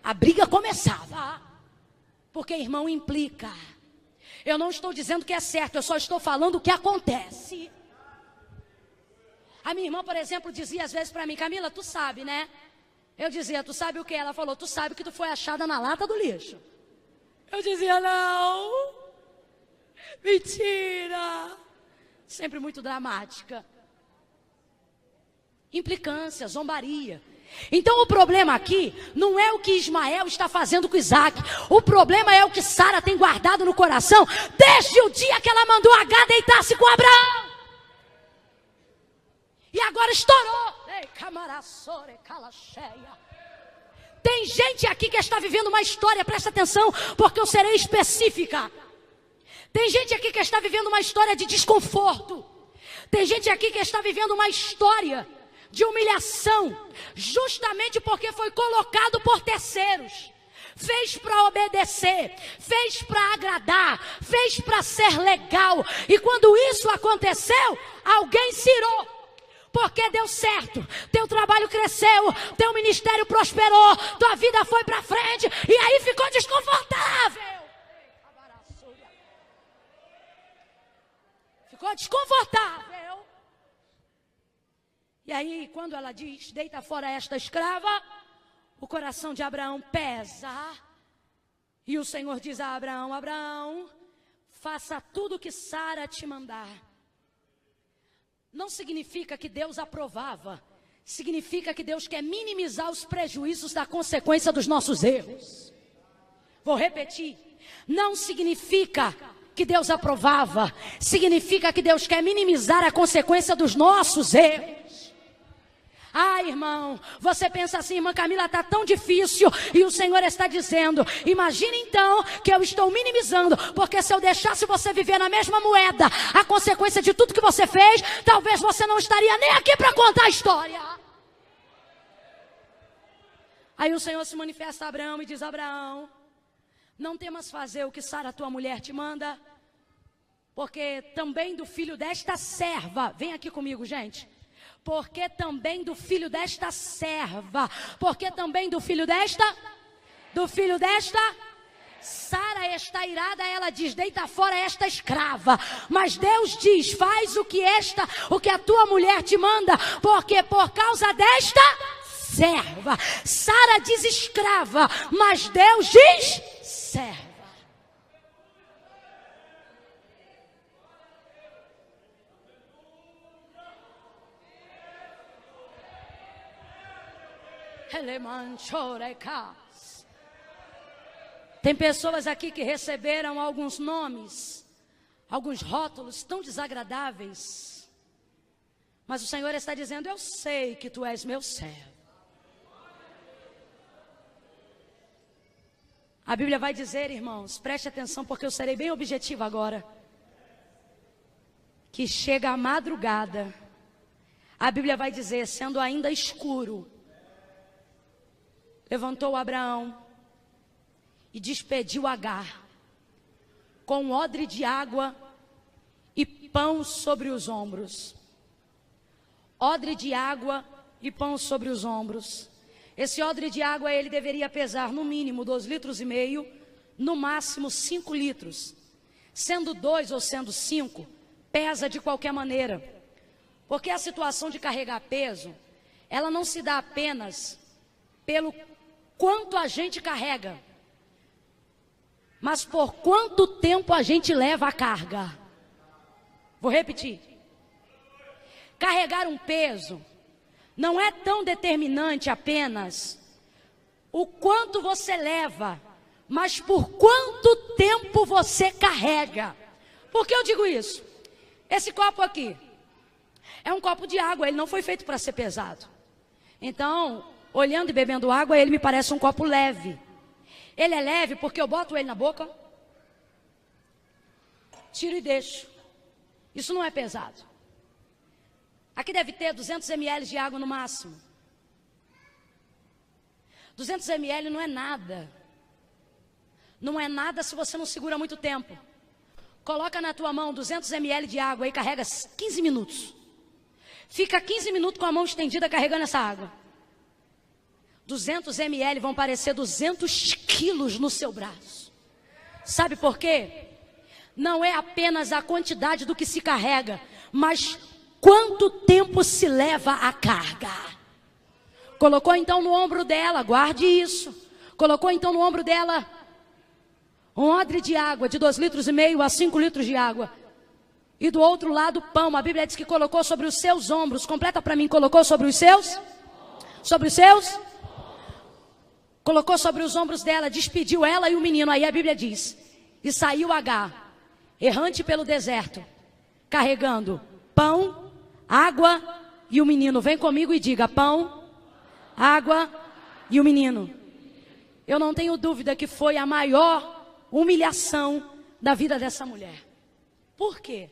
S1: a briga começava. Porque irmão implica. Eu não estou dizendo que é certo, eu só estou falando o que acontece. A minha irmã, por exemplo, dizia às vezes para mim: Camila, tu sabe, né? Eu dizia: tu sabe o que? Ela falou: tu sabe que tu foi achada na lata do lixo. Eu dizia: não, mentira. Sempre muito dramática. Implicância, zombaria. Então o problema aqui não é o que Ismael está fazendo com Isaac. O problema é o que Sara tem guardado no coração desde o dia que ela mandou Agar deitar-se com Abraão. E agora estourou. Tem gente aqui que está vivendo uma história, presta atenção, porque eu serei específica. Tem gente aqui que está vivendo uma história de desconforto. Tem gente aqui que está vivendo uma história de humilhação, justamente porque foi colocado por terceiros. Fez para obedecer, fez para agradar, fez para ser legal. E quando isso aconteceu, alguém se irou. Porque deu certo, teu trabalho cresceu, teu ministério prosperou, tua vida foi para frente e aí ficou desconfortável. Ficou desconfortável. E aí, quando ela diz, deita fora esta escrava, o coração de Abraão pesa. E o Senhor diz a Abraão: Abraão, faça tudo o que Sara te mandar. Não significa que Deus aprovava significa que Deus quer minimizar os prejuízos da consequência dos nossos erros. Vou repetir. Não significa que Deus aprovava, significa que Deus quer minimizar a consequência dos nossos erros. Ah, irmão, você pensa assim, irmã Camila, está tão difícil, e o Senhor está dizendo, imagine então que eu estou minimizando, porque se eu deixasse você viver na mesma moeda, a consequência de tudo que você fez, talvez você não estaria nem aqui para contar a história. Aí o Senhor se manifesta a Abraão e diz, Abraão, não temas fazer o que Sara, tua mulher, te manda, porque também do filho desta serva, vem aqui comigo, gente, porque também do filho desta serva, porque também do filho desta, Sara está irada, ela diz, deita fora esta escrava, mas Deus diz, faz o que a tua mulher te manda, porque por causa desta serva, Sara diz escrava, mas Deus diz serva. Tem pessoas aqui que receberam alguns nomes, alguns rótulos tão desagradáveis, mas o Senhor está dizendo, eu sei que tu és meu servo. A Bíblia vai dizer, irmãos, preste atenção porque eu serei bem objetivo agora, que chega a madrugada, a Bíblia vai dizer, sendo ainda escuro, levantou Abraão e despediu Agar com um odre de água e pão sobre os ombros. Odre de água e pão sobre os ombros. Esse odre de água ele deveria pesar no mínimo 2,5 litros, no máximo 5 litros. Sendo 2 ou sendo 5, pesa de qualquer maneira. Porque a situação de carregar peso, ela não se dá apenas pelo quanto a gente carrega, mas por quanto tempo a gente leva a carga. Vou repetir. Carregar um peso não é tão determinante apenas o quanto você leva, mas por quanto tempo você carrega. Por que eu digo isso? Esse copo aqui é um copo de água, ele não foi feito para ser pesado. Então, olhando e bebendo água, ele me parece um copo leve. Ele é leve porque eu boto ele na boca, tiro e deixo. Isso não é pesado. Aqui deve ter 200 ml de água no máximo. 200 ml não é nada. Não é nada se você não segura muito tempo. Coloca na tua mão 200 ml de água e carrega 15 minutos. Fica 15 minutos com a mão estendida carregando essa água. 200 ml vão parecer 200 quilos no seu braço. Sabe por quê? Não é apenas a quantidade do que se carrega, mas quanto tempo se leva a carga. Colocou então no ombro dela, guarde isso. Colocou então no ombro dela um odre de água de 2,5 litros a 5 litros de água. E do outro lado pão. A Bíblia diz que colocou sobre os seus ombros. Completa para mim, colocou sobre os seus? Sobre os seus? Colocou sobre os ombros dela, despediu ela e o menino. Aí a Bíblia diz, e saiu Agar, errante pelo deserto, carregando pão, água e o menino. Vem comigo e diga, pão, água e o menino. Eu não tenho dúvida que foi a maior humilhação da vida dessa mulher. Por quê?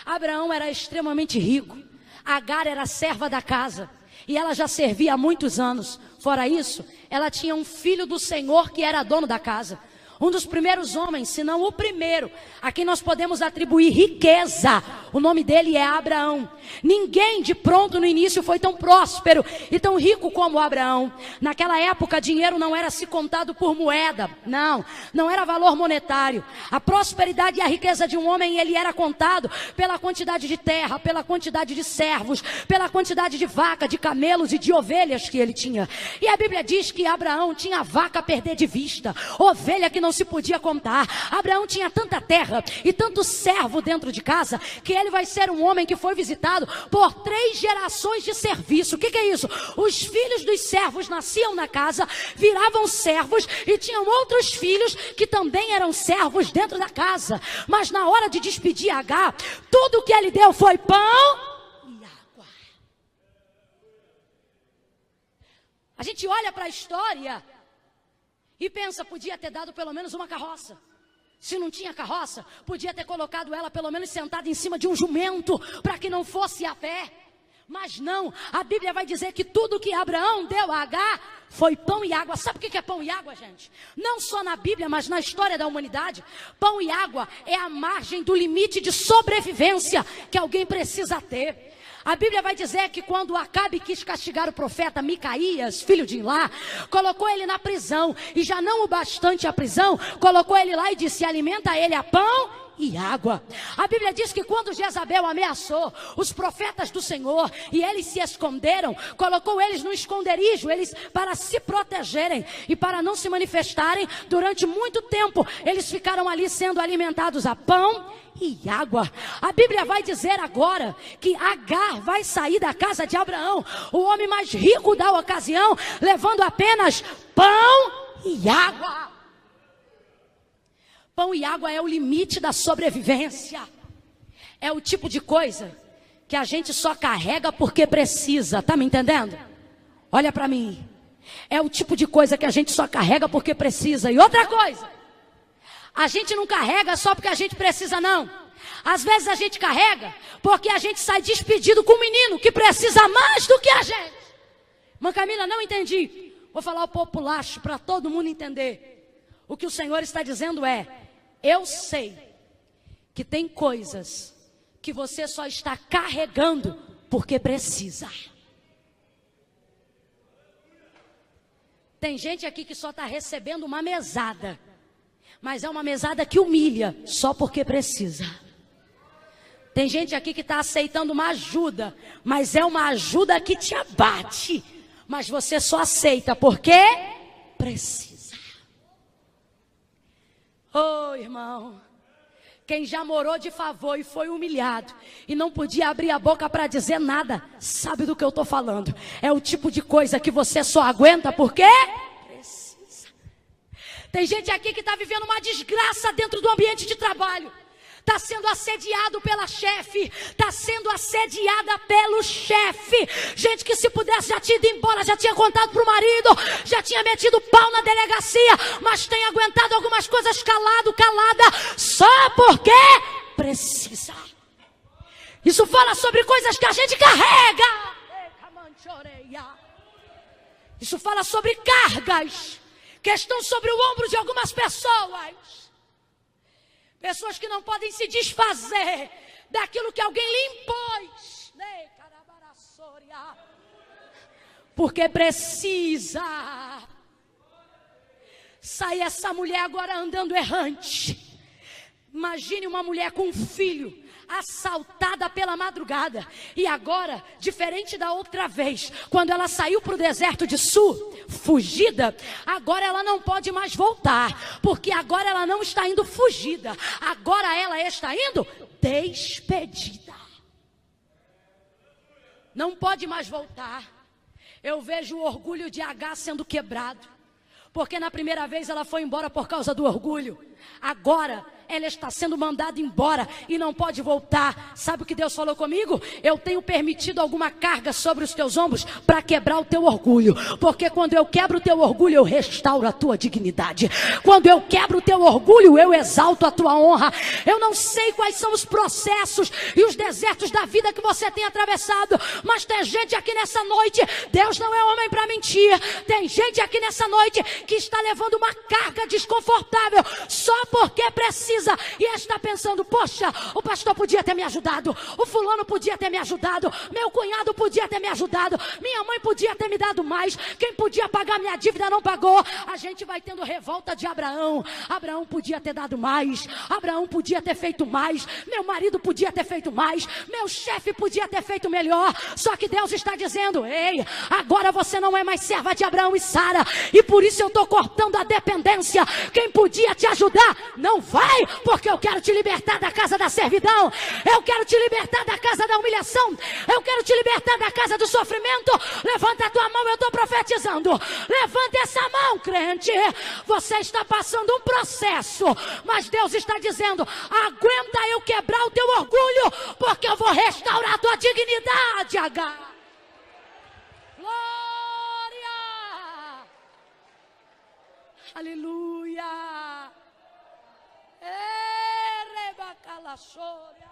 S1: Abraão era extremamente rico, Agar era serva da casa, e ela já servia há muitos anos. Fora isso, ela tinha um filho do Senhor que era dono da casa. Um dos primeiros homens, se não o primeiro, a quem nós podemos atribuir riqueza. O nome dele é Abraão. Ninguém de pronto no início foi tão próspero e tão rico como Abraão. Naquela época, dinheiro não era se contado por moeda. Não era valor monetário. A prosperidade e a riqueza de um homem, ele era contado pela quantidade de terra, pela quantidade de servos, pela quantidade de vaca, de camelos e de ovelhas que ele tinha. E a Bíblia diz que Abraão tinha vaca a perder de vista, ovelha que não se podia contar. Abraão tinha tanta terra e tanto servo dentro de casa, que ele vai ser um homem que foi visitado por 3 gerações de serviço. O que é isso? Os filhos dos servos nasciam na casa, viravam servos e tinham outros filhos que também eram servos dentro da casa. Mas na hora de despedir Agar, tudo que ele deu foi pão e água. A gente olha para a história e pensa, podia ter dado pelo menos uma carroça. Se não tinha carroça, podia ter colocado ela pelo menos sentada em cima de um jumento, para que não fosse a pé. Mas não, a Bíblia vai dizer que tudo que Abraão deu a Agar foi pão e água. Sabe o que é pão e água, gente? Não só na Bíblia, mas na história da humanidade. Pão e água é a margem do limite de sobrevivência que alguém precisa ter. A Bíblia vai dizer que quando Acabe quis castigar o profeta Micaías, filho de Ilá, colocou ele na prisão, e já não o bastante a prisão, colocou ele lá e disse, alimenta ele a pão e água. A Bíblia diz que quando Jezabel ameaçou os profetas do Senhor e eles se esconderam, colocou eles no esconderijo, eles para se protegerem e para não se manifestarem, durante muito tempo eles ficaram ali sendo alimentados a pão e água. A Bíblia vai dizer agora que Agar vai sair da casa de Abraão, o homem mais rico da ocasião, levando apenas pão e água. Pão e água é o limite da sobrevivência. É o tipo de coisa que a gente só carrega porque precisa. Tá me entendendo? Olha para mim. É o tipo de coisa que a gente só carrega porque precisa. E outra coisa, a gente não carrega só porque a gente precisa, não. Às vezes a gente carrega porque a gente sai despedido com um menino que precisa mais do que a gente. Mãe Camila, não entendi. Vou falar o populacho para todo mundo entender. O que o Senhor está dizendo é: eu sei que tem coisas que você só está carregando porque precisa. Tem gente aqui que só está recebendo uma mesada, mas é uma mesada que humilha só porque precisa. Tem gente aqui que está aceitando uma ajuda, mas é uma ajuda que te abate, mas você só aceita porque precisa. Oh, irmão, quem já morou de favor e foi humilhado e não podia abrir a boca para dizer nada, sabe do que eu estou falando. É o tipo de coisa que você só aguenta porque precisa. Tem gente aqui que está vivendo uma desgraça dentro do ambiente de trabalho. Está sendo assediado pela chefe, está sendo assediada pelo chefe. Gente que se pudesse já tinha ido embora, já tinha contado para o marido, já tinha metido pau na delegacia, mas tem aguentado algumas coisas calada, só porque precisa. Isso fala sobre coisas que a gente carrega. Isso fala sobre cargas que estão sobre o ombro de algumas pessoas. Pessoas que não podem se desfazer daquilo que alguém lhe impôs. Porque precisa. Sai essa mulher agora andando errante. Imagine uma mulher com um filho, assaltada pela madrugada. E agora, diferente da outra vez, quando ela saiu para o deserto de Sul, fugida, agora ela não pode mais voltar, porque agora ela não está indo fugida, agora ela está indo despedida. Não pode mais voltar. Eu vejo o orgulho de Agar sendo quebrado, porque na primeira vez ela foi embora por causa do orgulho. Agora ela está sendo mandada embora e não pode voltar. Sabe o que Deus falou comigo? Eu tenho permitido alguma carga sobre os teus ombros para quebrar o teu orgulho, porque quando eu quebro o teu orgulho, eu restauro a tua dignidade. Quando eu quebro o teu orgulho, eu exalto a tua honra. Eu não sei quais são os processos e os desertos da vida que você tem atravessado, mas tem gente aqui nessa noite, Deus não é homem para mentir, tem gente aqui nessa noite que está levando uma carga desconfortável só porque precisa. precisa e está pensando: poxa, o pastor podia ter me ajudado, o fulano podia ter me ajudado, meu cunhado podia ter me ajudado, minha mãe podia ter me dado mais, quem podia pagar minha dívida não pagou. A gente vai tendo revolta de Abraão. Abraão podia ter dado mais, Abraão podia ter feito mais, meu marido podia ter feito mais, meu chefe podia ter feito melhor. Só que Deus está dizendo: ei, agora você não é mais serva de Abraão e Sara, e por isso eu estou cortando a dependência. Quem podia te ajudar não vai, porque eu quero te libertar da casa da servidão, eu quero te libertar da casa da humilhação, eu quero te libertar da casa do sofrimento. Levanta a tua mão, eu estou profetizando. Levanta essa mão, crente. Você está passando um processo, mas Deus está dizendo: aguenta eu quebrar o teu orgulho, porque eu vou restaurar a tua dignidade. Glória! Aleluia! Erebacalaçoria!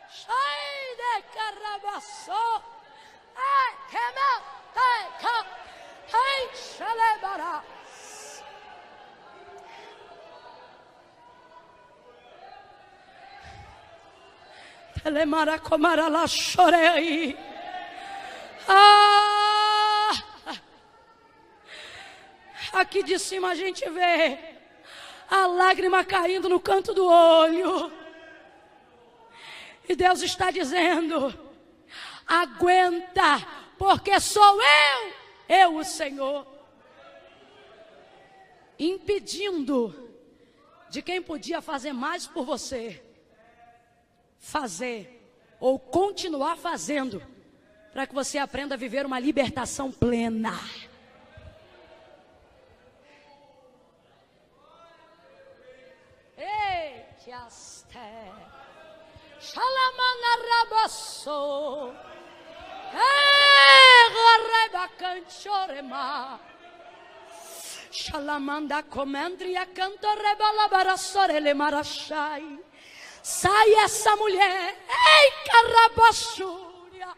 S1: Sai de carabaçô! Ai, queimou! Ai, xalebará! Telemara comara lá, chorei. Aqui de cima a gente vê a lágrima caindo no canto do olho. E Deus está dizendo: aguenta, porque sou eu o Senhor, impedindo de quem podia fazer mais por você, fazer ou continuar fazendo, para que você aprenda a viver uma libertação plena. Ei, que asté, xalamana rabaçô, reba canchorema, xalamanda comendria canto rebalabaraçorele marachai. Sai essa mulher, ei, carabaxúria,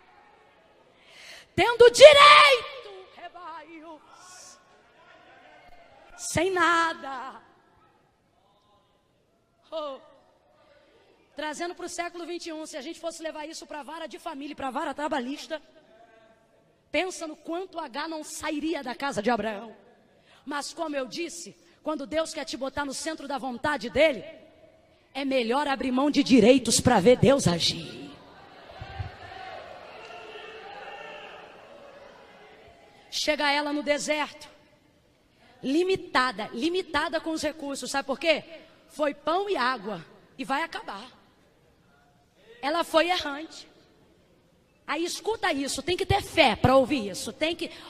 S1: tendo direito, rebaios, sem nada. Trazendo para o século 21, se a gente fosse levar isso para a vara de família, para a vara trabalhista, pensa no quanto H não sairia da casa de Abraão. Mas como eu disse, quando Deus quer te botar no centro da vontade dele, é melhor abrir mão de direitos para ver Deus agir. Chega ela no deserto, limitada com os recursos, sabe por quê? Foi pão e água, e vai acabar. Ela foi errante. Aí escuta isso, tem que ter fé para ouvir isso.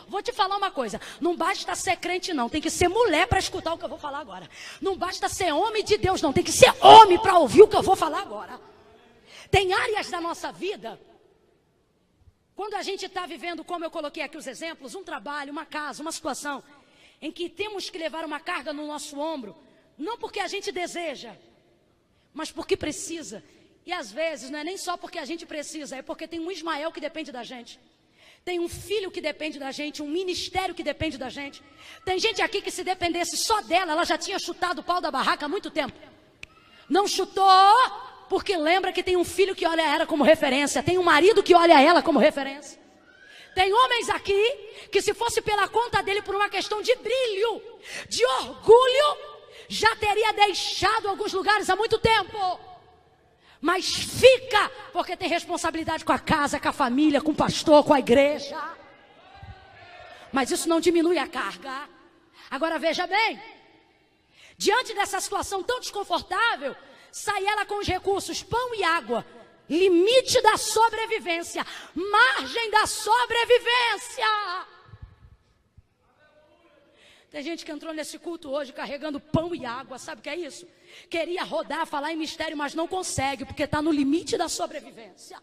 S1: Vou te falar uma coisa, não basta ser crente não, tem que ser mulher para escutar o que eu vou falar agora. Não basta ser homem de Deus não, tem que ser homem para ouvir o que eu vou falar agora. Tem áreas da nossa vida, quando a gente está vivendo, como eu coloquei aqui os exemplos, um trabalho, uma casa, uma situação, em que temos que levar uma carga no nosso ombro, não porque a gente deseja, mas porque precisa. E às vezes não é nem só porque a gente precisa, é porque tem um Ismael que depende da gente. Tem um filho que depende da gente, um ministério que depende da gente. Tem gente aqui que se dependesse só dela, ela já tinha chutado o pau da barraca há muito tempo. Não chutou porque lembra que tem um filho que olha ela como referência, tem um marido que olha ela como referência. Tem homens aqui que se fosse pela conta dele por uma questão de brilho, de orgulho, já teria deixado alguns lugares há muito tempo. Mas fica, porque tem responsabilidade com a casa, com a família, com o pastor, com a igreja. Mas isso não diminui a carga. Agora veja bem, diante dessa situação tão desconfortável, sai ela com os recursos, pão e água, limite da sobrevivência, margem da sobrevivência. Tem gente que entrou nesse culto hoje carregando pão e água, sabe o que é isso? Queria rodar, falar em mistério, mas não consegue, porque está no limite da sobrevivência.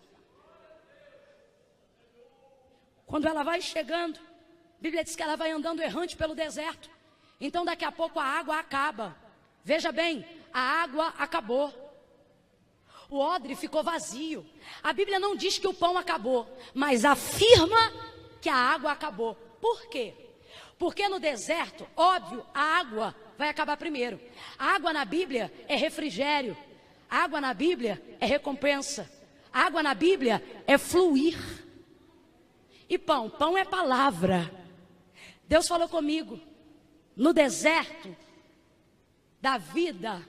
S1: Quando ela vai chegando, a Bíblia diz que ela vai andando errante pelo deserto. Então daqui a pouco a água acaba. Veja bem, a água acabou. O odre ficou vazio. A Bíblia não diz que o pão acabou, mas afirma que a água acabou. Por quê? Porque no deserto, óbvio, a água vai acabar primeiro. Água na Bíblia é refrigério. Água na Bíblia é recompensa. Água na Bíblia é fluir. E pão? Pão é palavra. Deus falou comigo. No deserto da vida,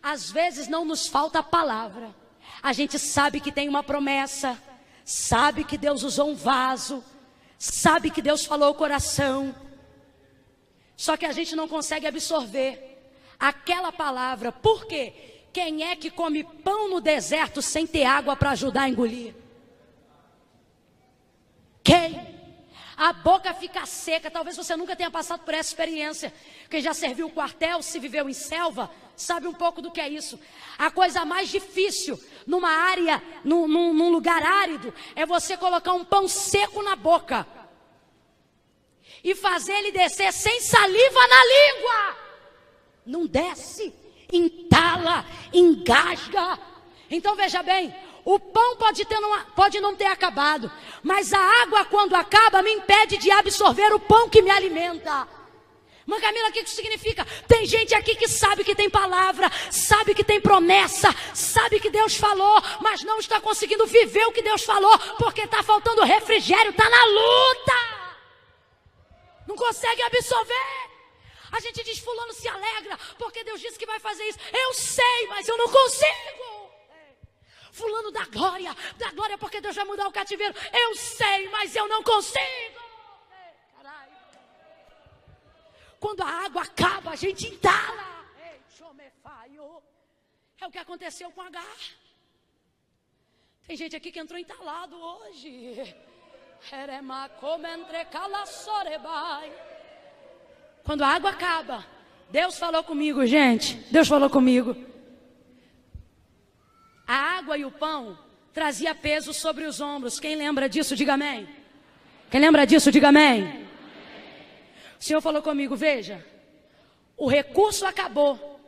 S1: às vezes não nos falta a palavra. A gente sabe que tem uma promessa, sabe que Deus usou um vaso, sabe que Deus falou o coração, só que a gente não consegue absorver aquela palavra. Por quê? Quem é que come pão no deserto sem ter água para ajudar a engolir? Quem? A boca fica seca. Talvez você nunca tenha passado por essa experiência. Quem já serviu o quartel, se viveu em selva, sabe um pouco do que é isso. A coisa mais difícil numa área, num lugar árido, é você colocar um pão seco na boca e fazer ele descer sem saliva na língua. Não desce, entala, engasga. Então veja bem, o pão pode não ter acabado, mas a água, quando acaba, me impede de absorver o pão que me alimenta. Mãe Camila, o que isso significa? Tem gente aqui que sabe que tem palavra, sabe que tem promessa, sabe que Deus falou, mas não está conseguindo viver o que Deus falou, porque está faltando refrigério, está na luta, não consegue absorver. A gente diz, fulano se alegra, porque Deus disse que vai fazer isso. Eu sei, mas eu não consigo. Fulano dá glória porque Deus vai mudar o cativeiro. Eu sei, mas eu não consigo. Caralho. Quando a água acaba, a gente entala. É o que aconteceu com Agar. Tem gente aqui que entrou entalado hoje. Quando a água acaba, Deus falou comigo, gente. Deus falou comigo. A água e o pão trazia peso sobre os ombros. Quem lembra disso, diga amém. Quem lembra disso, diga amém. O Senhor falou comigo, veja, o recurso acabou.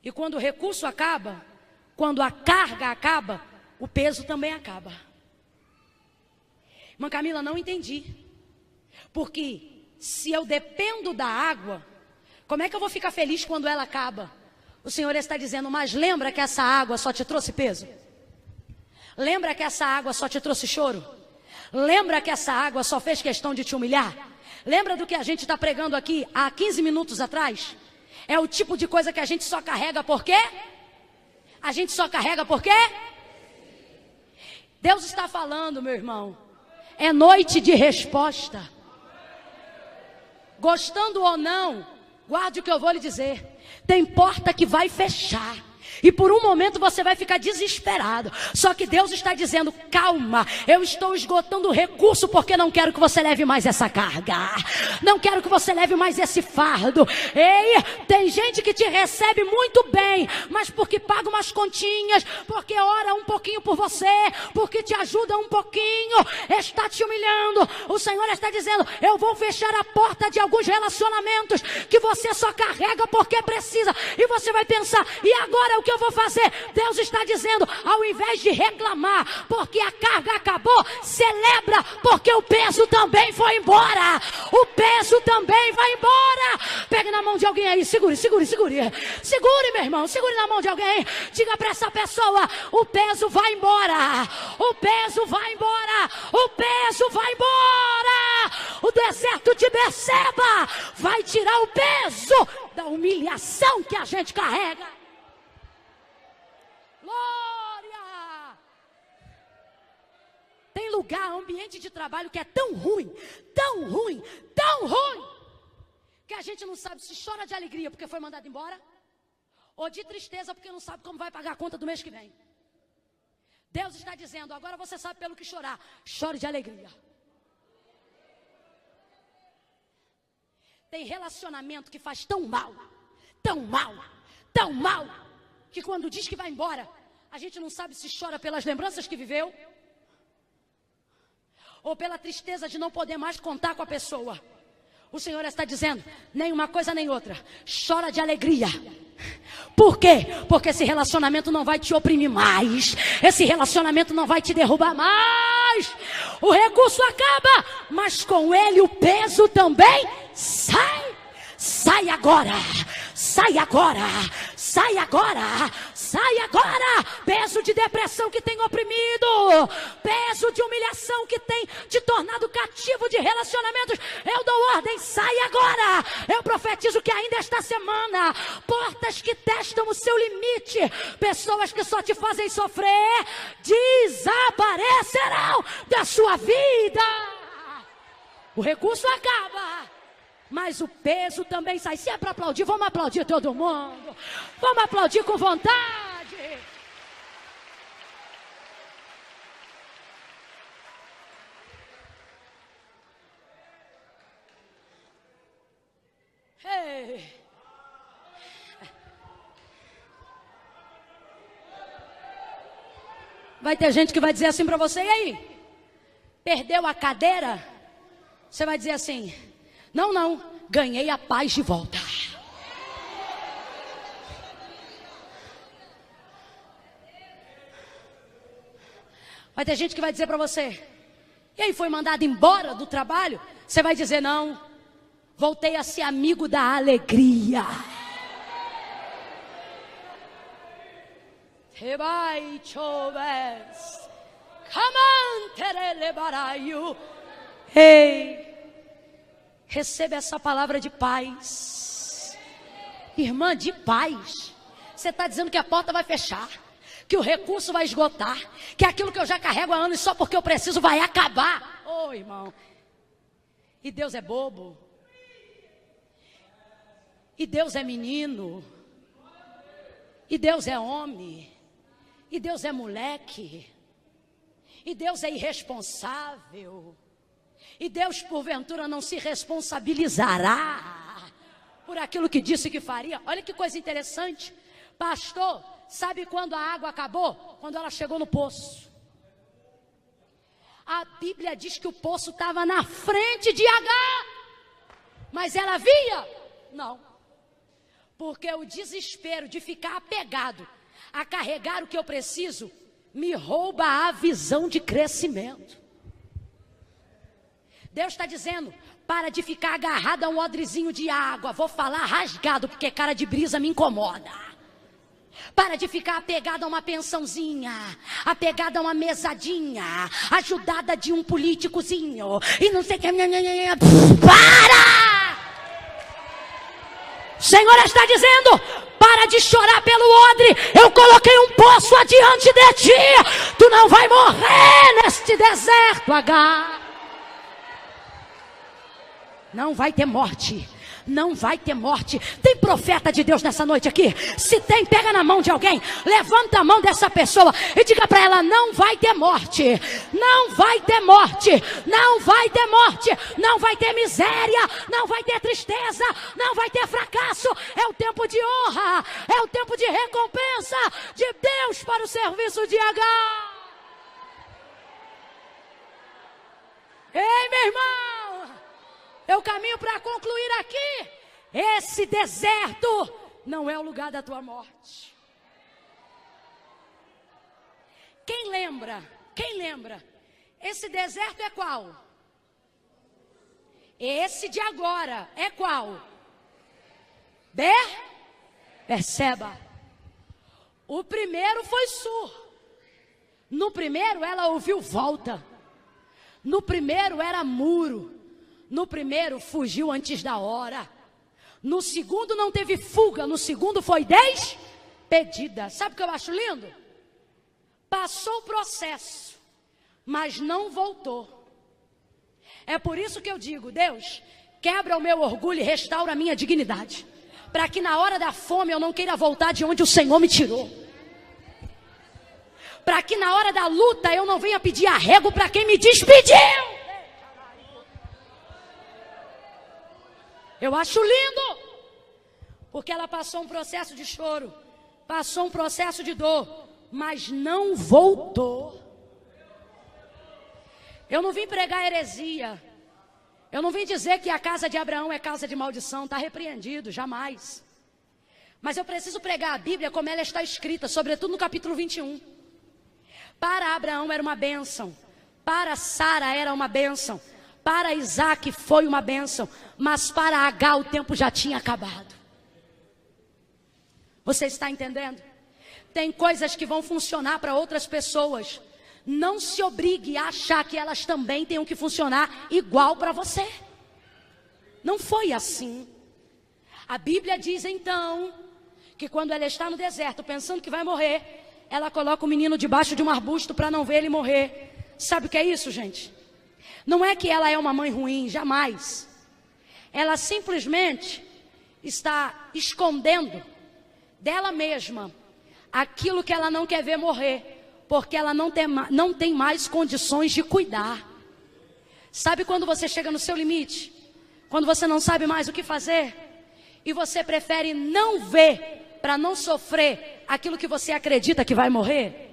S1: E quando o recurso acaba, quando a carga acaba, o peso também acaba. Irmã Camila, não entendi. Porque se eu dependo da água, como é que eu vou ficar feliz quando ela acaba? O Senhor está dizendo, mas lembra que essa água só te trouxe peso? Lembra que essa água só te trouxe choro? Lembra que essa água só fez questão de te humilhar? Lembra do que a gente está pregando aqui há 15 minutos atrás? É o tipo de coisa que a gente só carrega por quê? A gente só carrega por quê? Deus está falando, meu irmão. É noite de resposta. Gostando ou não, guarde o que eu vou lhe dizer. Tem porta que vai fechar. E por um momento você vai ficar desesperado. Só que Deus está dizendo, calma, eu estou esgotando o recurso porque não quero que você leve mais essa carga. Não quero que você leve mais esse fardo. Ei, tem gente que te recebe muito bem, mas porque paga umas continhas, porque ora um pouquinho por você, porque te ajuda um pouquinho, está te humilhando. O Senhor está dizendo, eu vou fechar a porta de alguns relacionamentos que você só carrega porque precisa. E você vai pensar, e agora o que eu vou fazer? Deus está dizendo, ao invés de reclamar porque a carga acabou, celebra porque o peso também foi embora. O peso também vai embora. Pegue na mão de alguém aí, segure, meu irmão, segure na mão de alguém, diga para essa pessoa, o peso vai embora, o peso vai embora, o peso vai embora. O deserto de Beceba vai tirar o peso da humilhação que a gente carrega. Glória! Tem lugar, ambiente de trabalho que é tão ruim, que a gente não sabe se chora de alegria porque foi mandado embora, ou de tristeza porque não sabe como vai pagar a conta do mês que vem. Deus está dizendo, agora você sabe pelo que chorar, chore de alegria. Tem relacionamento que faz tão mal, que quando diz que vai embora, a gente não sabe se chora pelas lembranças que viveu, ou pela tristeza de não poder mais contar com a pessoa. O Senhor está dizendo, nem uma coisa nem outra, chora de alegria. Por quê? Porque esse relacionamento não vai te oprimir mais, esse relacionamento não vai te derrubar mais. O recurso acaba, mas com ele o peso também sai. sai agora, sai agora, sai agora, sai agora. Peso de depressão que tem oprimido, peso de humilhação que tem te tornado cativo de relacionamentos, eu dou ordem, sai agora. Eu profetizo que ainda esta semana, portas que testam o seu limite, pessoas que só te fazem sofrer, desaparecerão da sua vida. O recurso acaba, mas o peso também sai. Se é para aplaudir, vamos aplaudir todo mundo. Vamos aplaudir com vontade. Ei. Vai ter gente que vai dizer assim para você: e aí? Perdeu a cadeira? Você vai dizer assim: não, ganhei a paz de volta. Vai ter gente que vai dizer para você: e aí, foi mandado embora do trabalho? Você vai dizer: não, voltei a ser amigo da alegria. Rebai choves, camantere baraio. Ei, receba essa palavra de paz. Irmã, de paz. Você está dizendo que a porta vai fechar, que o recurso vai esgotar, que aquilo que eu já carrego há anos só porque eu preciso vai acabar. Ô, irmão, e Deus é bobo, e Deus é menino, e Deus é homem, e Deus é moleque, e Deus é irresponsável, e Deus porventura não se responsabilizará por aquilo que disse que faria. Olha que coisa interessante. Pastor, sabe quando a água acabou? Quando ela chegou no poço. A Bíblia diz que o poço estava na frente de Agar, mas ela via? Não. Porque o desespero de ficar apegado a carregar o que eu preciso me rouba a visão de crescimento. Deus está dizendo: para de ficar agarrado a um odrezinho de água. Vou falar rasgado, porque cara de brisa me incomoda. Para de ficar apegado a uma pensãozinha, apegado a uma mesadinha, ajudada de um políticozinho e não sei o que. Para! O Senhor está dizendo: para de chorar pelo odre. Eu coloquei um poço adiante de ti. Tu não vai morrer neste deserto, Agar. Não vai ter morte. Não vai ter morte. Tem profeta de Deus nessa noite aqui? Se tem, pega na mão de alguém, levanta a mão dessa pessoa e diga para ela: não vai ter morte. Não vai ter morte. Não vai ter morte. Não vai ter miséria. Não vai ter tristeza. Não vai ter fracasso. É o tempo de honra. É o tempo de recompensa de Deus para o serviço de Agar. Ei, meu irmão, eu caminho para concluir aqui. Esse deserto não é o lugar da tua morte. Quem lembra? Quem lembra? Esse deserto é qual? Esse de agora é qual? Perceba. O primeiro foi Sur. No primeiro ela ouviu volta. No primeiro era muro. No primeiro fugiu antes da hora. No segundo não teve fuga. No segundo foi despedida. Sabe o que eu acho lindo? Passou o processo, mas não voltou. É por isso que eu digo: Deus, quebra o meu orgulho e restaura a minha dignidade, para que na hora da fome eu não queira voltar de onde o Senhor me tirou, para que na hora da luta eu não venha pedir arrego para quem me despediu. Eu acho lindo, porque ela passou um processo de choro, passou um processo de dor, mas não voltou. Eu não vim pregar heresia, eu não vim dizer que a casa de Abraão é casa de maldição, está repreendido, jamais. Mas eu preciso pregar a Bíblia como ela está escrita, sobretudo no capítulo 21. Para Abraão era uma bênção, para Sara era uma bênção, Para Isaac foi uma bênção, mas para Agar o tempo já tinha acabado. Você está entendendo? Tem coisas que vão funcionar para outras pessoas. Não se obrigue a achar que elas também tenham que funcionar igual para você. Não foi assim. A Bíblia diz então que quando ela está no deserto pensando que vai morrer, ela coloca o menino debaixo de um arbusto para não ver ele morrer. Sabe o que é isso, gente? Não é que ela é uma mãe ruim, jamais. Ela simplesmente está escondendo dela mesma aquilo que ela não quer ver morrer, porque ela não tem mais condições de cuidar. Sabe quando você chega no seu limite? Quando você não sabe mais o que fazer e você prefere não ver para não sofrer aquilo que você acredita que vai morrer?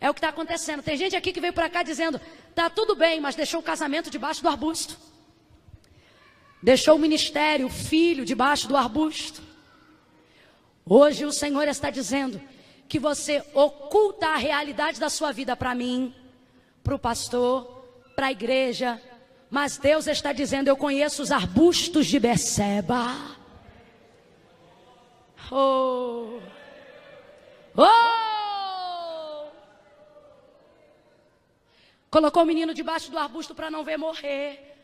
S1: É o que está acontecendo. Tem gente aqui que veio para cá dizendo, tá tudo bem, mas deixou o casamento debaixo do arbusto. Deixou o ministério, o filho debaixo do arbusto. Hoje o Senhor está dizendo que você oculta a realidade da sua vida para mim, para o pastor, para a igreja. Mas Deus está dizendo, eu conheço os arbustos de Berseba. Oh! Oh! Colocou o menino debaixo do arbusto para não ver morrer.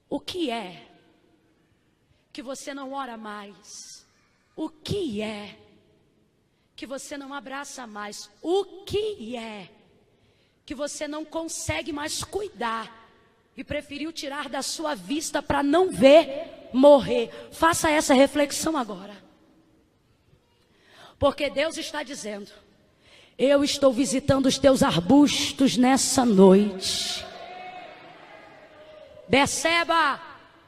S1: O que é que você não ora mais? O que é que você não abraça mais? O que é que você não consegue mais cuidar e preferiu tirar da sua vista para não ver morrer? Faça essa reflexão agora. Porque Deus está dizendo, eu estou visitando os teus arbustos nessa noite. Berseba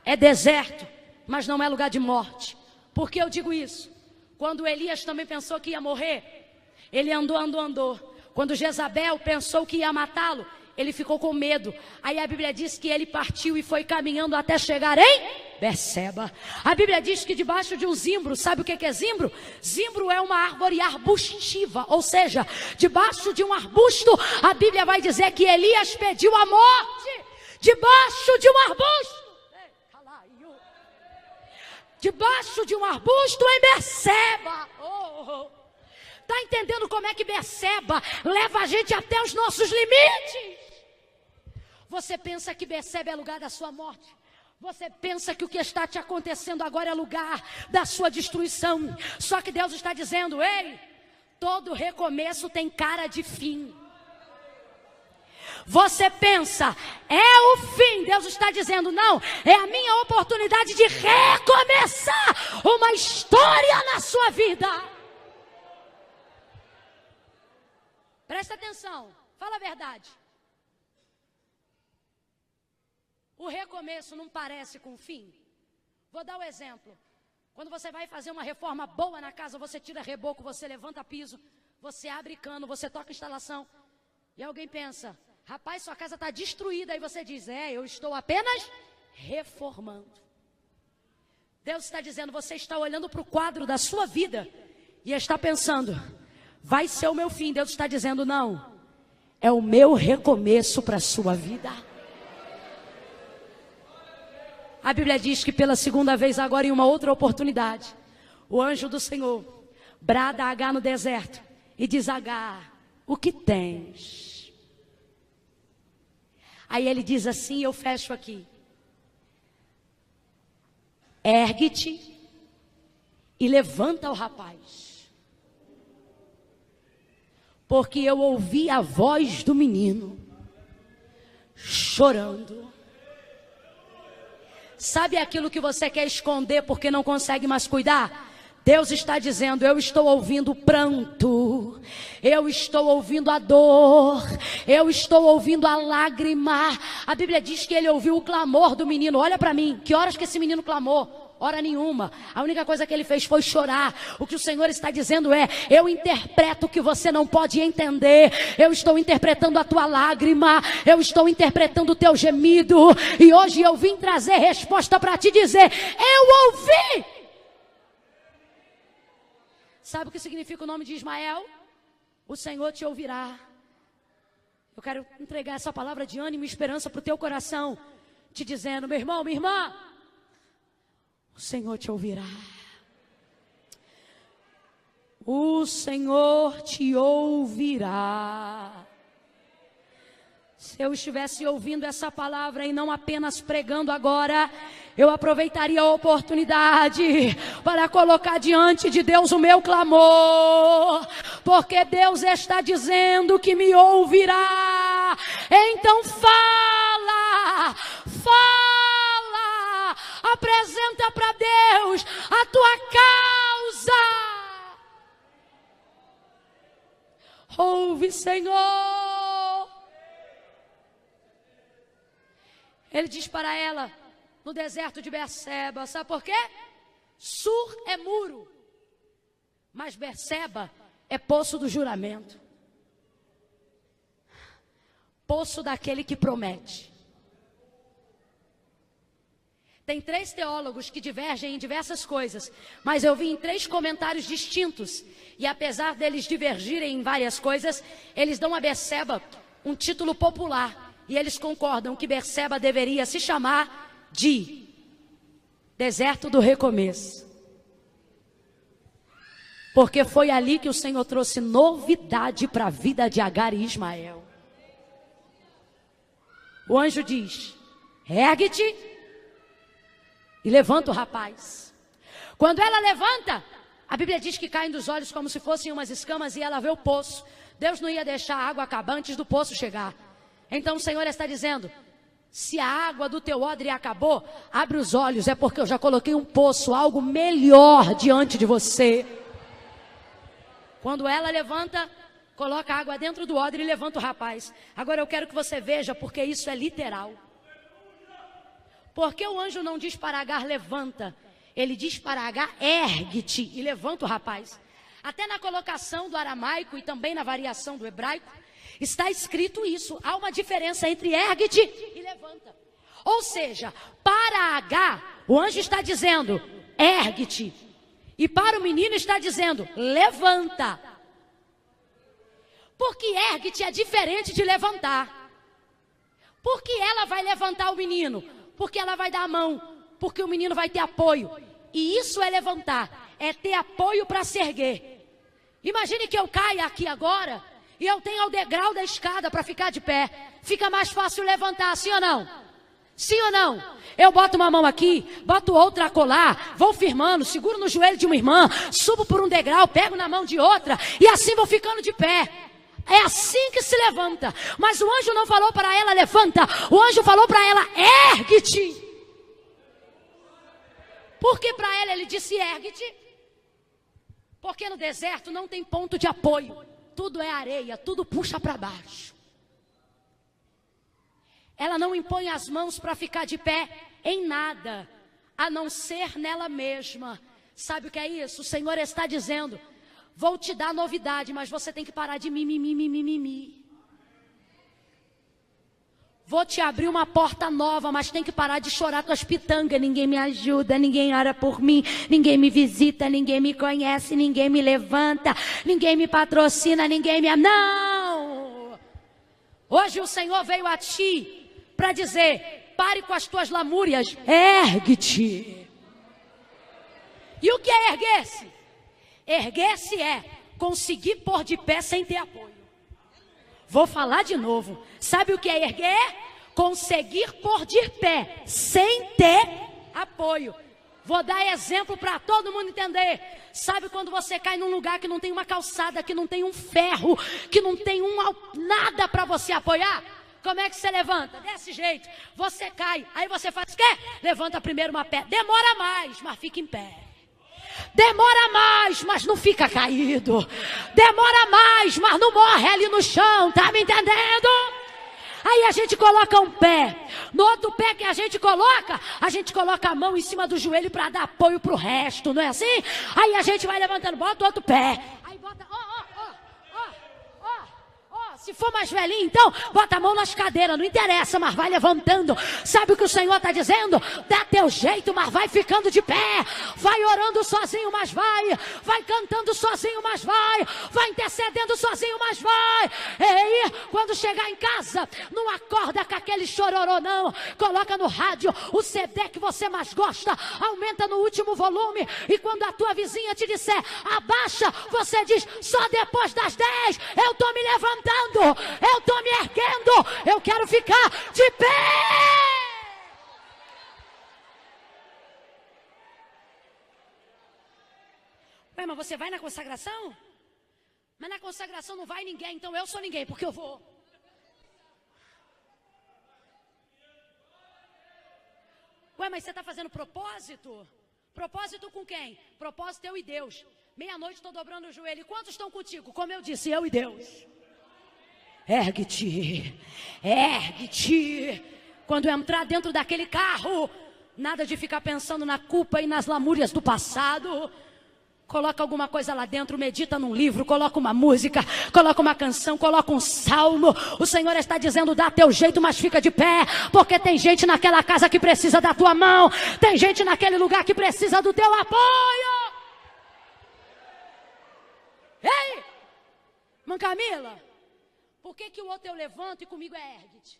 S1: é deserto, mas não é lugar de morte. Por que eu digo isso? Quando Elias também pensou que ia morrer, ele andou. Quando Jezabel pensou que ia matá-lo, ele ficou com medo. Aí a Bíblia diz que ele partiu e foi caminhando até chegar em Berseba. A Bíblia diz que debaixo de um zimbro, sabe o que é zimbro? Zimbro é uma árvore arbustiva, ou seja, debaixo de um arbusto, a Bíblia vai dizer que Elias pediu a morte. Debaixo de um arbusto. Debaixo de um arbusto em Berseba. Está entendendo como é que Berseba leva a gente até os nossos limites? Você pensa que Berseba é lugar da sua morte? Você pensa que o que está te acontecendo agora é lugar da sua destruição? Só que Deus está dizendo, ei, todo recomeço tem cara de fim. Você pensa, é o fim. Deus está dizendo, não, é a minha oportunidade de recomeçar uma história na sua vida. Presta atenção, fala a verdade. O recomeço não parece com o fim? Vou dar um exemplo. Quando você vai fazer uma reforma boa na casa, você tira reboco, você levanta piso, você abre cano, você toca instalação. E alguém pensa, rapaz, sua casa está destruída. Aí você diz, eu estou apenas reformando. Deus está dizendo, você está olhando para o quadro da sua vida e está pensando, vai ser o meu fim. Deus está dizendo, não, é o meu recomeço para a sua vida. A Bíblia diz que pela segunda vez agora, em uma outra oportunidade, o anjo do Senhor brada a Agar no deserto e diz, Agar, o que tens? Aí ele diz assim, eu fecho aqui. Ergue-te e levanta o rapaz. Porque eu ouvi a voz do menino chorando. Sabe aquilo que você quer esconder porque não consegue mais cuidar? Deus está dizendo, eu estou ouvindo o pranto, eu estou ouvindo a dor, eu estou ouvindo a lágrima. A Bíblia diz que ele ouviu o clamor do menino. Olha para mim, que horas que esse menino clamou? Hora nenhuma. A única coisa que ele fez foi chorar. O que o Senhor está dizendo é, eu interpreto o que você não pode entender. Eu estou interpretando a tua lágrima, eu estou interpretando o teu gemido. E hoje eu vim trazer resposta para te dizer, eu ouvi. Sabe o que significa o nome de Ismael? O Senhor te ouvirá. Eu quero entregar essa palavra de ânimo e esperança para o teu coração. te dizendo: meu irmão, minha irmã, o Senhor te ouvirá. O Senhor te ouvirá. Se eu estivesse ouvindo essa palavra e não apenas pregando agora, eu aproveitaria a oportunidade para colocar diante de Deus o meu clamor, porque Deus está dizendo que me ouvirá. Então fala, fala, apresenta para Deus a tua causa. Ouve, Senhor. Ele diz para ela, no deserto de Berseba, sabe por quê? Sur é muro, mas Berseba é poço do juramento. Poço daquele que promete. Tem 3 teólogos que divergem em diversas coisas, mas eu vi em 3 comentários distintos. E apesar deles divergirem em várias coisas, eles dão a Berseba um título popular. E eles concordam que Berseba deveria se chamar de Deserto do Recomeço. Porque foi ali que o Senhor trouxe novidade para a vida de Agar e Ismael. O anjo diz: ergue-te e levanta o rapaz. Quando ela levanta, a Bíblia diz que caem dos olhos como se fossem umas escamas e ela vê o poço. Deus não ia deixar a água acabar antes do poço chegar. Então o Senhor está dizendo: se a água do teu odre acabou, abre os olhos, é porque eu já coloquei um poço, algo melhor diante de você. Quando ela levanta, coloca a água dentro do odre e levanta o rapaz. Agora eu quero que você veja, porque isso é literal. Porque o anjo não diz para Agar: levanta. Ele diz para Agar: ergue-te e levanta o rapaz. Até na colocação do aramaico e também na variação do hebraico, está escrito isso. Há uma diferença entre ergue-te e levanta. Ou seja, para Agar, o anjo está dizendo: ergue-te. E para o menino está dizendo: levanta. Porque ergue-te é diferente de levantar. Por que ela vai levantar o menino? Porque ela vai dar a mão. Porque o menino vai ter apoio. E isso é levantar. É ter apoio para se erguer. Imagine que eu caia aqui agora e eu tenho o degrau da escada para ficar de pé. Fica mais fácil levantar, sim ou não? Sim ou não? Eu boto uma mão aqui, boto outra a colar, vou firmando, seguro no joelho de uma irmã, subo por um degrau, pego na mão de outra e assim vou ficando de pé. É assim que se levanta. Mas o anjo não falou para ela: levanta. O anjo falou para ela: ergue-te. Por que para ela ele disse: ergue-te? Porque no deserto não tem ponto de apoio. Tudo é areia, tudo puxa para baixo. Ela não impõe as mãos para ficar de pé em nada, a não ser nela mesma. Sabe o que é isso? O Senhor está dizendo: vou te dar novidade, mas você tem que parar de mimimi. Vou te abrir uma porta nova, mas tem que parar de chorar tuas pitangas. Ninguém me ajuda, ninguém ora por mim, ninguém me visita, ninguém me conhece, ninguém me levanta, ninguém me patrocina, ninguém me... Não! Hoje o Senhor veio a ti para dizer: pare com as tuas lamúrias, ergue-te. E o que é erguer-se? Erguer-se é conseguir pôr de pé sem ter apoio. Vou falar de novo. Sabe o que é erguer? Conseguir pôr de pé sem ter apoio. Vou dar exemplo para todo mundo entender. Sabe quando você cai num lugar que não tem uma calçada, que não tem um ferro, que não tem nada para você apoiar? Como é que você levanta? Desse jeito. Você cai. Aí você faz o quê? Levanta primeiro uma perna. Demora mais, mas fica em pé. Demora mais, mas não fica caído. Demora mais, mas não morre ali no chão. Tá me entendendo? Aí a gente coloca um pé. No outro pé que a gente coloca a mão em cima do joelho para dar apoio pro resto, não é assim? Aí a gente vai levantando, bota o outro pé. Aí bota, se for mais velhinho, então, bota a mão nas cadeiras, não interessa, mas vai levantando. Sabe o que o Senhor está dizendo? Dá teu jeito, mas vai ficando de pé. Vai orando sozinho, mas vai. Vai cantando sozinho, mas vai. Vai intercedendo sozinho, mas vai. Ei, quando chegar em casa, não acorda com aquele chororô, não. Coloca no rádio o CD que você mais gosta, aumenta no último volume, e quando a tua vizinha te disser abaixa, você diz: só depois das 10 eu estou me levantando, eu estou me erguendo, eu quero ficar de pé. Ué, mas você vai na consagração? Mas na consagração não vai ninguém, então eu sou ninguém, porque eu vou. Ué, mas você está fazendo propósito? Propósito com quem? Propósito eu e Deus. Meia-noite estou dobrando o joelho. E quantos estão contigo? Como eu disse, eu e Deus. Ergue-te. Ergue-te. Quando entrar dentro daquele carro, nada de ficar pensando na culpa e nas lamúrias do passado. Coloca alguma coisa lá dentro, medita num livro, coloca uma música, coloca uma canção, coloca um salmo. O Senhor está dizendo: dá teu jeito, mas fica de pé, porque tem gente naquela casa que precisa da tua mão, tem gente naquele lugar que precisa do teu apoio. Ei, Mãe Camila, por que o outro eu levanto e comigo é ergue-te?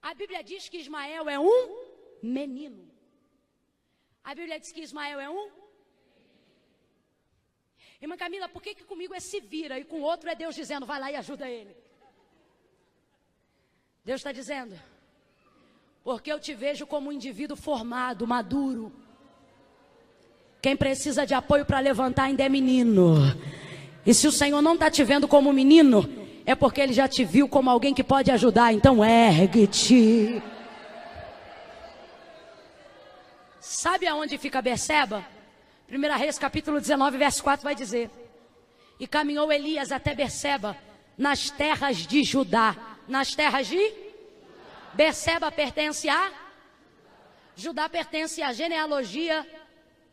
S1: A Bíblia diz que Ismael é um menino. A Bíblia diz que Ismael é um. Irmã Camila, por que comigo é se vira e com o outro é Deus dizendo: vai lá e ajuda ele? Deus está dizendo: porque eu te vejo como um indivíduo formado, maduro. Quem precisa de apoio para levantar ainda é menino. E se o Senhor não está te vendo como menino, é porque Ele já te viu como alguém que pode ajudar. Então ergue-te. Sabe aonde fica Berseba? 1 Reis capítulo 19, verso 4 vai dizer: e caminhou Elias até Berseba, nas terras de Judá. Nas terras de? Berseba pertence a? Judá pertence à genealogia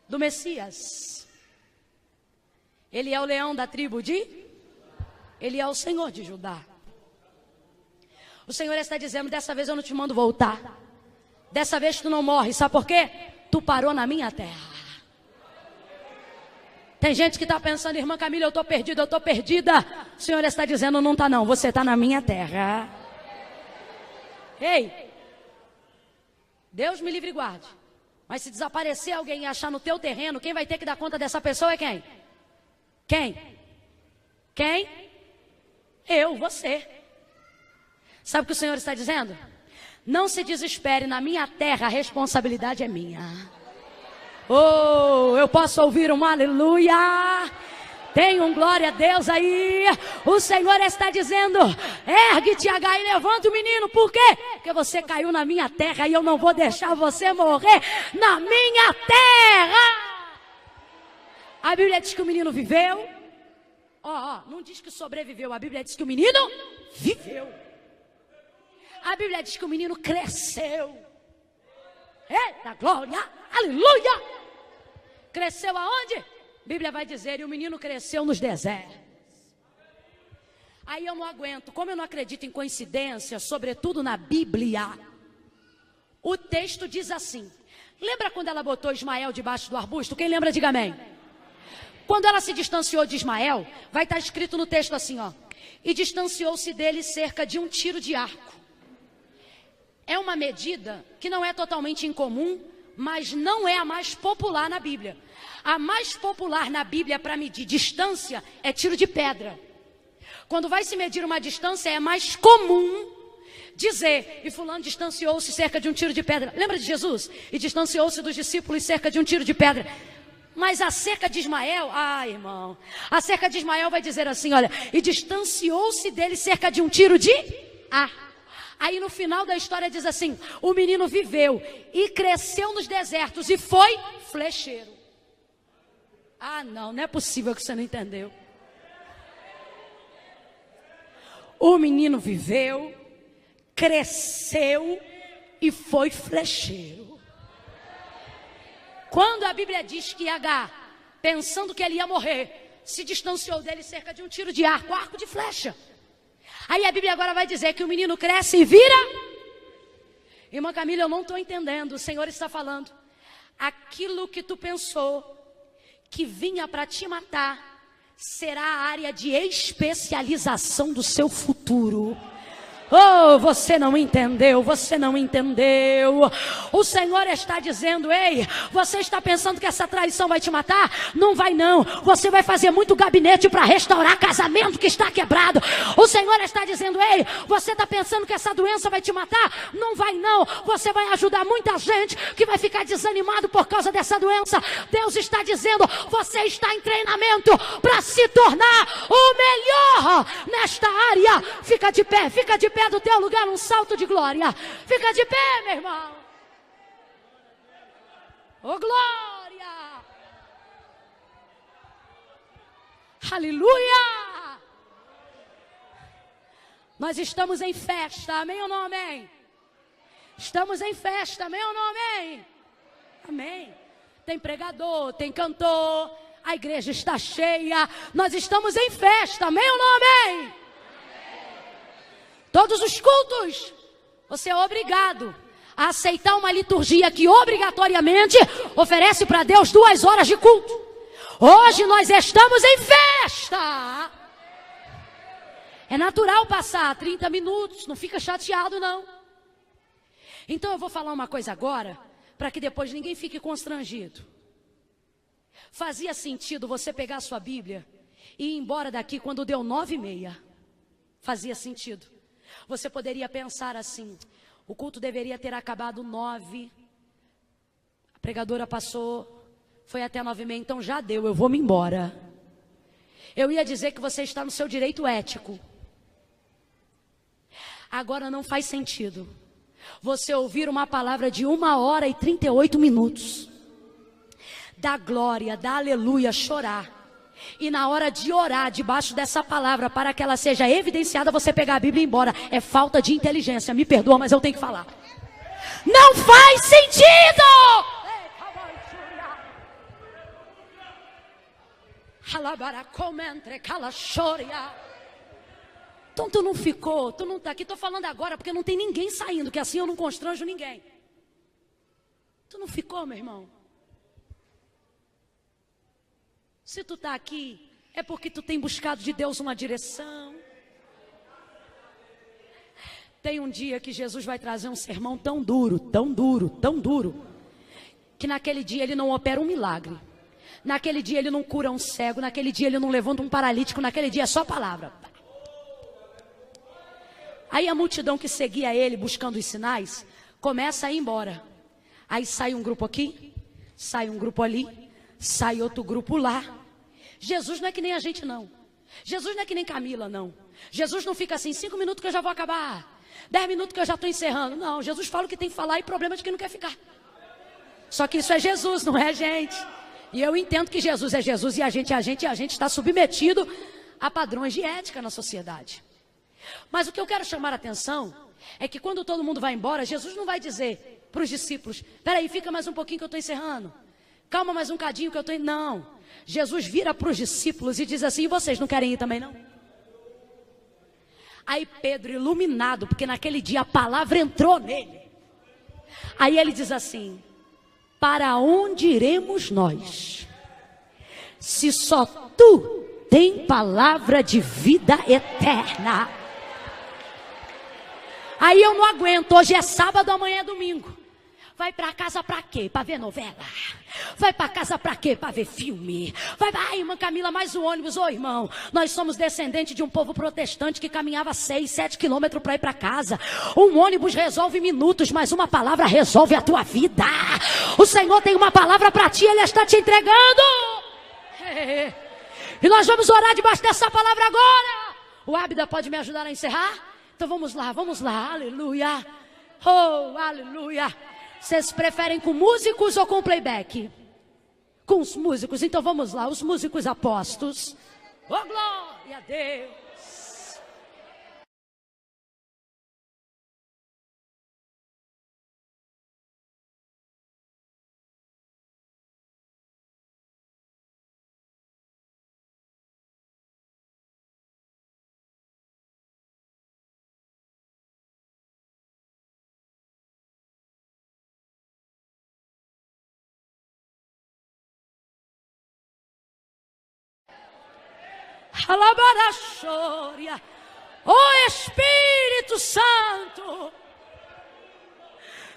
S1: do Messias. Ele é o leão da tribo de? Ele é o Senhor de Judá. O Senhor está dizendo: dessa vez eu não te mando voltar. Dessa vez tu não morre. Sabe por quê? Tu parou na minha terra. Tem gente que está pensando: irmã Camila, eu estou perdida, eu estou perdida. O Senhor está dizendo: não está não, você está na minha terra. Ei, Deus me livre e guarde. Mas se desaparecer alguém e achar no teu terreno, quem vai ter que dar conta dessa pessoa é quem? Quem? Quem? Eu, você. Sabe o que o Senhor está dizendo? Não se desespere, na minha terra a responsabilidade é minha. Oh, eu posso ouvir um aleluia. Tem um glória a Deus aí. O Senhor está dizendo: ergue-te, H, e levanta o menino. Por quê? Porque você caiu na minha terra e eu não vou deixar você morrer na minha terra. A Bíblia diz que o menino viveu. Não diz que sobreviveu. A Bíblia diz que o menino viveu. A Bíblia diz que o menino cresceu. Eita glória, aleluia. Cresceu aonde? A Bíblia vai dizer: e o menino cresceu nos desertos. Aí eu não aguento. Como eu não acredito em coincidência, sobretudo na Bíblia, o texto diz assim. Lembra quando ela botou Ismael debaixo do arbusto? Quem lembra, diga amém. Quando ela se distanciou de Ismael, vai estar escrito no texto assim, e distanciou-se dele cerca de 1 tiro de arco. É uma medida que não é totalmente incomum, mas não é a mais popular na Bíblia. A mais popular na Bíblia para medir distância é tiro de pedra. Quando vai se medir uma distância, é mais comum dizer: e fulano distanciou-se cerca de 1 tiro de pedra. Lembra de Jesus? E distanciou-se dos discípulos cerca de 1 tiro de pedra. Mas acerca de Ismael, irmão, acerca de Ismael vai dizer assim, olha, e distanciou-se dele cerca de 1 tiro de arco. Aí no final da história diz assim: o menino viveu e cresceu nos desertos e foi flecheiro. Não é possível que você não entendeu. O menino viveu, cresceu e foi flecheiro. Quando a Bíblia diz que H, pensando que ele ia morrer, se distanciou dele cerca de um tiro de arco, arco de flecha. Aí a Bíblia agora vai dizer que o menino cresce e vira. Irmã Camila, eu não estou entendendo. O Senhor está falando. Aquilo que tu pensou que vinha para te matar será a área de especialização do seu futuro. Oh, você não entendeu, você não entendeu. O Senhor está dizendo: ei, você está pensando que essa traição vai te matar? Não vai não. Você vai fazer muito gabinete para restaurar casamento que está quebrado. O Senhor está dizendo: ei, você está pensando que essa doença vai te matar? Não vai não. Você vai ajudar muita gente que vai ficar desanimado por causa dessa doença. Deus está dizendo: você está em treinamento para se tornar o melhor nesta área. Fica de pé do teu lugar, um salto de glória. Fica de pé, meu irmão. Oh, glória! Aleluia! Nós estamos em festa, amém ou não amém? Estamos em festa, amém ou não amém? Amém. Tem pregador, tem cantor, a igreja está cheia. Nós estamos em festa, amém ou não amém? Todos os cultos, você é obrigado a aceitar uma liturgia que obrigatoriamente oferece para Deus 2 horas de culto. Hoje nós estamos em festa. É natural passar 30 minutos, não fica chateado não. Então eu vou falar uma coisa agora, para que depois ninguém fique constrangido. Fazia sentido você pegar a sua Bíblia e ir embora daqui quando deu 9h30. Fazia sentido. Você poderia pensar assim: o culto deveria ter acabado 9. A pregadora passou, foi até 9h30, então já deu, eu vou me embora. Eu ia dizer que você está no seu direito ético. Agora não faz sentido você ouvir uma palavra de 1h38, da glória, da aleluia, chorar, e na hora de orar debaixo dessa palavra, para que ela seja evidenciada, você pegar a Bíblia e ir embora. É falta de inteligência, me perdoa, mas eu tenho que falar. Não faz sentido! Então tu não ficou, tu não está aqui. Estou falando agora porque não tem ninguém saindo, que assim eu não constranjo ninguém. Tu não ficou, meu irmão? Se tu está aqui, é porque tu tem buscado de Deus uma direção. Tem um dia que Jesus vai trazer um sermão tão duro, tão duro, tão duro, que naquele dia ele não opera um milagre. Naquele dia ele não cura um cego, naquele dia ele não levanta um paralítico, naquele dia é só palavra. Aí a multidão que seguia ele buscando os sinais, começa a ir embora. Aí sai um grupo aqui, sai um grupo ali, sai outro grupo lá. Jesus não é que nem a gente não. Jesus não é que nem Camila não. Jesus não fica assim, 5 minutos que eu já vou acabar, 10 minutos que eu já estou encerrando. Não, Jesus fala o que tem que falar e problema de quem não quer ficar. Só que isso é Jesus, não é a gente. E eu entendo que Jesus é Jesus e a gente está submetido a padrões de ética na sociedade. Mas o que eu quero chamar a atenção é que quando todo mundo vai embora, Jesus não vai dizer para os discípulos: peraí, fica mais um pouquinho que eu estou encerrando. Calma mais um cadinho que eu estou... Não. Jesus vira para os discípulos e diz assim: e vocês não querem ir também não? Aí Pedro, iluminado, porque naquele dia a palavra entrou nele. Aí ele diz assim: para onde iremos nós? Se só tu tem palavra de vida eterna. Aí eu não aguento, hoje é sábado, amanhã é domingo. Vai para casa para quê? Para ver novela? Vai para casa para quê? Para ver filme? Ai, irmã Camila, mais um ônibus. Ô irmão, nós somos descendentes de um povo protestante que caminhava 6, 7 quilômetros para ir para casa. Um ônibus resolve minutos, mas uma palavra resolve a tua vida. O Senhor tem uma palavra para ti, Ele está te entregando. E nós vamos orar debaixo dessa palavra agora. O Ábida pode me ajudar a encerrar? Então vamos lá, aleluia. Oh, aleluia. Vocês preferem com músicos ou com playback? Com os músicos, então vamos lá, os músicos apostos. Oh, glória a Deus. Alabarachória. Oh Espírito Santo,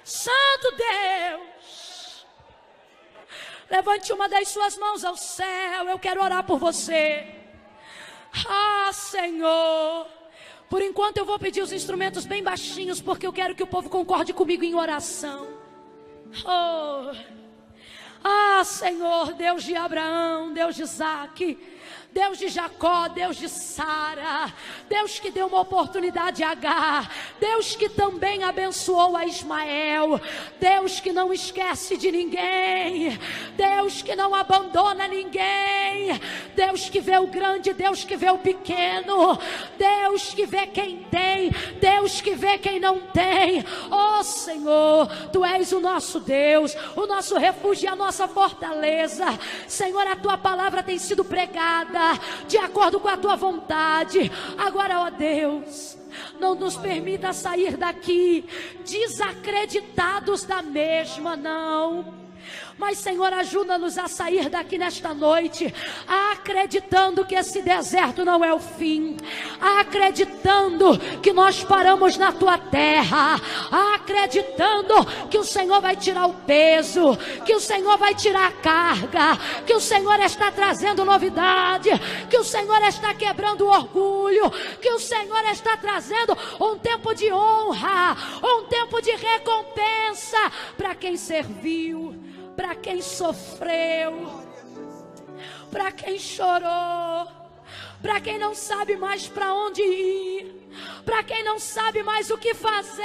S1: Santo Deus, levante uma das suas mãos ao céu. Eu quero orar por você. Ah, Senhor, por enquanto eu vou pedir os instrumentos bem baixinhos, porque eu quero que o povo concorde comigo em oração. Oh, ah, Senhor, Deus de Abraão, Deus de Isaque, Deus de Jacó, Deus de Sara, Deus que deu uma oportunidade a Agar, Deus que também abençoou a Ismael, Deus que não esquece de ninguém, Deus que não abandona ninguém, Deus que vê o grande, Deus que vê o pequeno, Deus que vê quem tem, Deus que vê quem não tem. Oh Senhor, Tu és o nosso Deus, o nosso refúgio e a nossa fortaleza. Senhor, a Tua palavra tem sido pregada de acordo com a Tua vontade. Agora, ó Deus, não nos permita sair daqui desacreditados da mesma, não. Mas, Senhor, ajuda-nos a sair daqui nesta noite acreditando que esse deserto não é o fim, acreditando que nós paramos na Tua terra, acreditando que o Senhor vai tirar o peso, que o Senhor vai tirar a carga, que o Senhor está trazendo novidade, que o Senhor está quebrando o orgulho, que o Senhor está trazendo um tempo de honra, um tempo de recompensa para quem serviu, para quem sofreu, para quem chorou, para quem não sabe mais para onde ir, para quem não sabe mais o que fazer.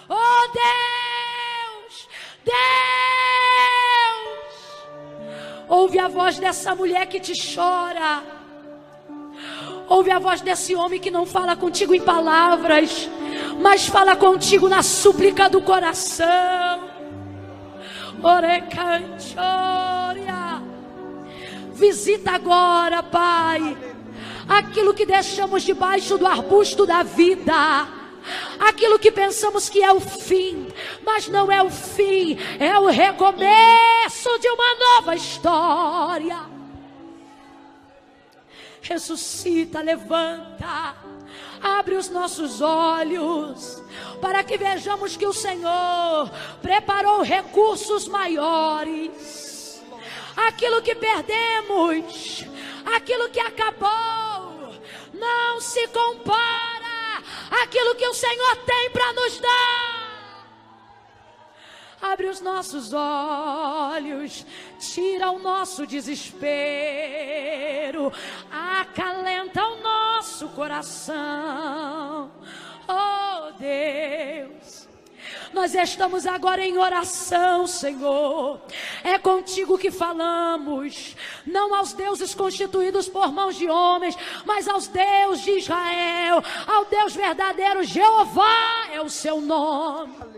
S1: Oh Deus, Deus, ouve a voz dessa mulher que te chora, ouve a voz desse homem que não fala contigo em palavras, mas fala contigo na súplica do coração. Visita agora, Pai, aquilo que deixamos debaixo do arbusto da vida, aquilo que pensamos que é o fim, mas não é o fim, é o recomeço de uma nova história. Ressuscita, levanta, abre os nossos olhos, para que vejamos que o Senhor preparou recursos maiores. Aquilo que perdemos, aquilo que acabou, não se compara àquilo que o Senhor tem para nos dar. Abre os nossos olhos, tira o nosso desespero, acalenta o nosso coração. Oh Deus, nós estamos agora em oração, Senhor. É contigo que falamos, não aos deuses constituídos por mãos de homens, mas aos deuses de Israel, ao Deus verdadeiro. Jeová é o seu nome.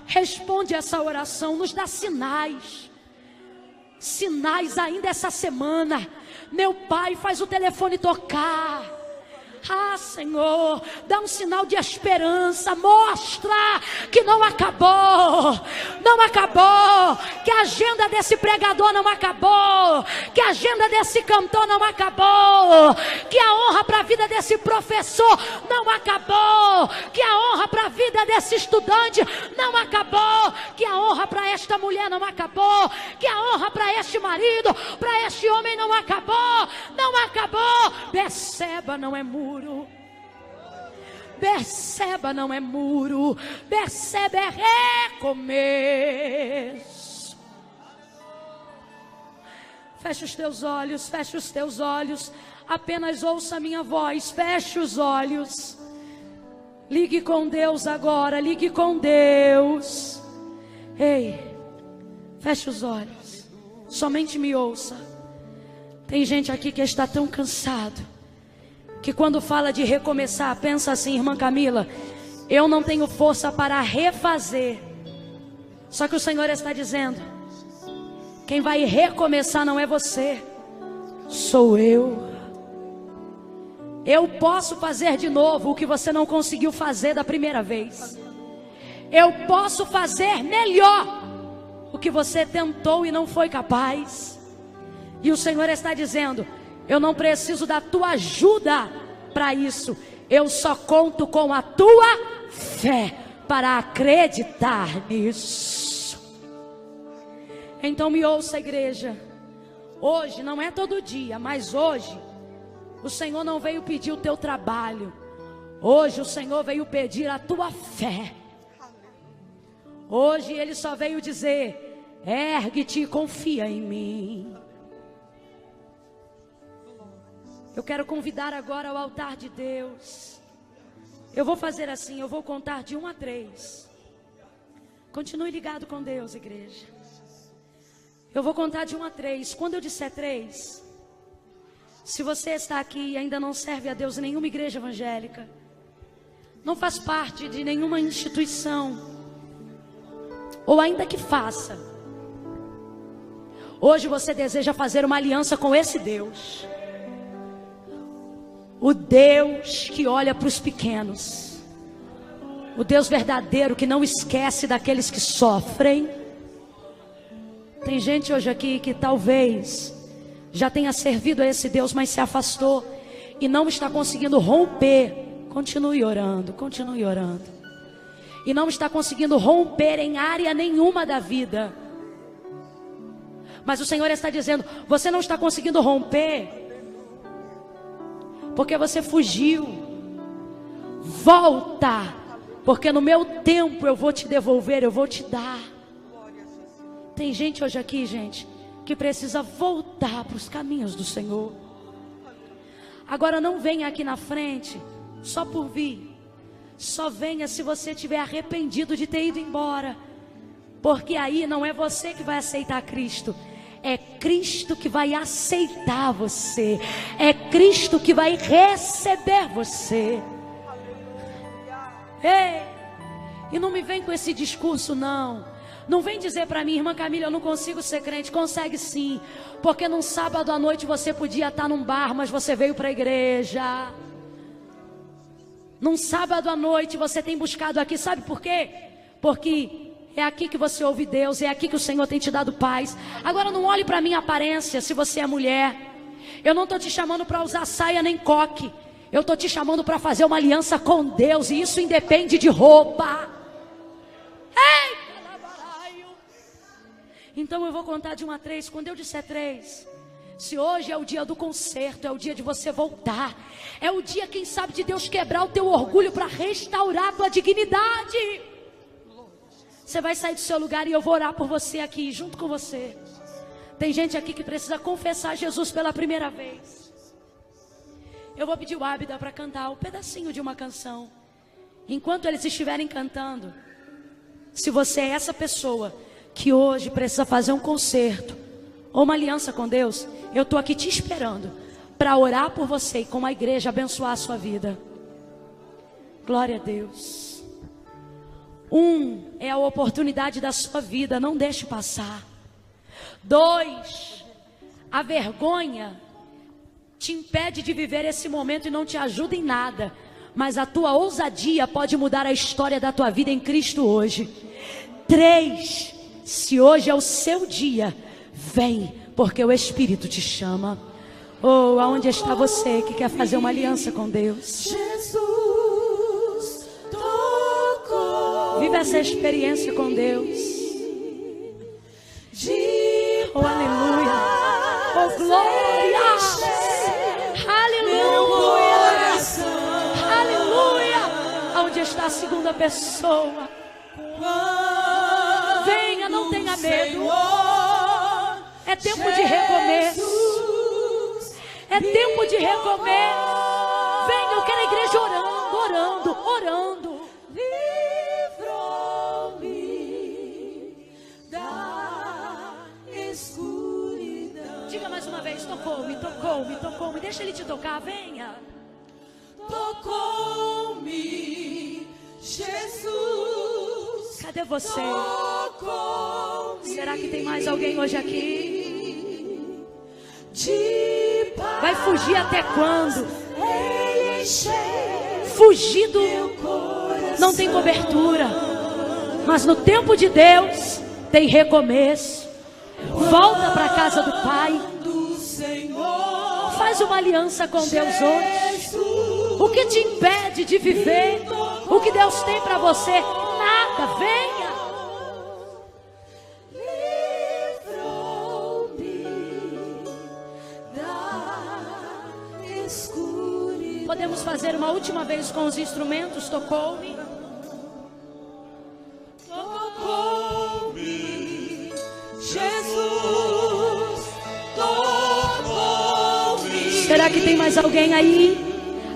S1: Responde essa oração, nos dá sinais ainda essa semana. Meu Pai, faz o telefone tocar. Ah, Senhor, dá um sinal de esperança, mostra que não acabou, que a agenda desse pregador não acabou, que a agenda desse cantor não acabou, que a honra para a vida desse professor não acabou, que a honra para a vida desse estudante não acabou, que a honra para esta mulher não acabou, que a honra para este marido, para este homem não acabou, não acabou. Berseba não é muro. Berseba não é muro, Berseba é recomeço. Fecha os teus olhos, apenas ouça a minha voz, feche os olhos. Ligue com Deus agora, ligue com Deus. Ei, feche os olhos, somente me ouça. Tem gente aqui que está tão cansado, que quando fala de recomeçar, pensa assim: irmã Camila, eu não tenho força para refazer. Só que o Senhor está dizendo: quem vai recomeçar não é você, sou eu. Eu posso fazer de novo o que você não conseguiu fazer da primeira vez. Eu posso fazer melhor o que você tentou e não foi capaz. E o Senhor está dizendo: Eu não preciso da tua ajuda para isso. Eu só conto com a tua fé para acreditar nisso. Então me ouça, igreja. Hoje, não é todo dia, mas hoje, o Senhor não veio pedir o teu trabalho. Hoje o Senhor veio pedir a tua fé. Hoje Ele só veio dizer: ergue-te e confia em mim. Eu quero convidar agora ao altar de Deus. Eu vou fazer assim, eu vou contar de 1 a 3. Continue ligado com Deus, igreja. Eu vou contar de 1 a 3. Quando eu disser 3, se você está aqui e ainda não serve a Deus em nenhuma igreja evangélica, não faz parte de nenhuma instituição, ou ainda que faça, hoje você deseja fazer uma aliança com esse Deus, o Deus que olha para os pequenos, o Deus verdadeiro que não esquece daqueles que sofrem. Tem gente hoje aqui que talvez já tenha servido a esse Deus, mas se afastou e não está conseguindo romper. Continue orando, continue orando. E não está conseguindo romper em área nenhuma da vida. Mas o Senhor está dizendo: você não está conseguindo romper porque você fugiu. Volta, porque no meu tempo eu vou te devolver, eu vou te dar. Tem gente hoje aqui, gente, que precisa voltar para os caminhos do Senhor. Agora não venha aqui na frente só por vir. Só venha se você estiver arrependido de ter ido embora. Porque aí não é você que vai aceitar Cristo, é Cristo que vai aceitar você. É Cristo que vai receber você. Ei, e não me vem com esse discurso não. Não vem dizer para mim: irmã Camila, eu não consigo ser crente. Consegue sim, porque num sábado à noite você podia estar num bar, mas você veio para a igreja. Num sábado à noite você tem buscado aqui, sabe por quê? Porque é aqui que você ouve Deus, é aqui que o Senhor tem te dado paz. Agora não olhe para a minha aparência, se você é mulher. Eu não estou te chamando para usar saia nem coque. Eu estou te chamando para fazer uma aliança com Deus, e isso independe de roupa. Ei! Então eu vou contar de 1 a 3. Quando eu disser 3, se hoje é o dia do conserto, é o dia de você voltar, é o dia, quem sabe, de Deus quebrar o teu orgulho para restaurar a tua dignidade. Você vai sair do seu lugar e eu vou orar por você aqui, junto com você. Tem gente aqui que precisa confessar Jesus pela primeira vez. Eu vou pedir o Ábida para cantar um pedacinho de uma canção. Enquanto eles estiverem cantando, se você é essa pessoa que hoje precisa fazer um concerto ou uma aliança com Deus, eu estou aqui te esperando para orar por você e com a igreja abençoar a sua vida. Glória a Deus. 1 é a oportunidade da sua vida, não deixe passar. 2, a vergonha te impede de viver esse momento e não te ajuda em nada, mas a tua ousadia pode mudar a história da tua vida em Cristo hoje. 3, se hoje é o seu dia, vem, porque o Espírito te chama. Oh, aonde está você que quer fazer uma aliança com Deus?
S2: Jesus tocou.
S1: Viva essa experiência com Deus. Oh, aleluia. Oh, glória. Aleluia. Aleluia. Aonde está a segunda pessoa? Venha, não tenha medo. É tempo de recomeço. É tempo de recomeço. Venha, eu quero a igreja orando, orando, orando.
S2: Livrou-me da escuridão.
S1: Diga mais uma vez: tocou-me, tocou-me, tocou-me. Deixa ele te tocar, venha.
S2: Tocou-me, Jesus.
S1: Cadê você?
S2: Tocou-me.
S1: Será que tem mais alguém hoje aqui?
S2: De paz.
S1: Vai fugir até quando?
S2: Ele encheu
S1: Fugido
S2: meu coração.
S1: não tem cobertura, mas no tempo de Deus tem recomeço. Volta para a casa do Pai.
S2: Do Senhor.
S1: Faz uma aliança com Deus hoje. O que te impede de viver o que Deus tem para você? Nada. Venha. Podemos fazer uma última vez com os instrumentos. Tocou-me.
S2: Tocou-me, Jesus, tocou-me.
S1: Será que tem mais alguém aí?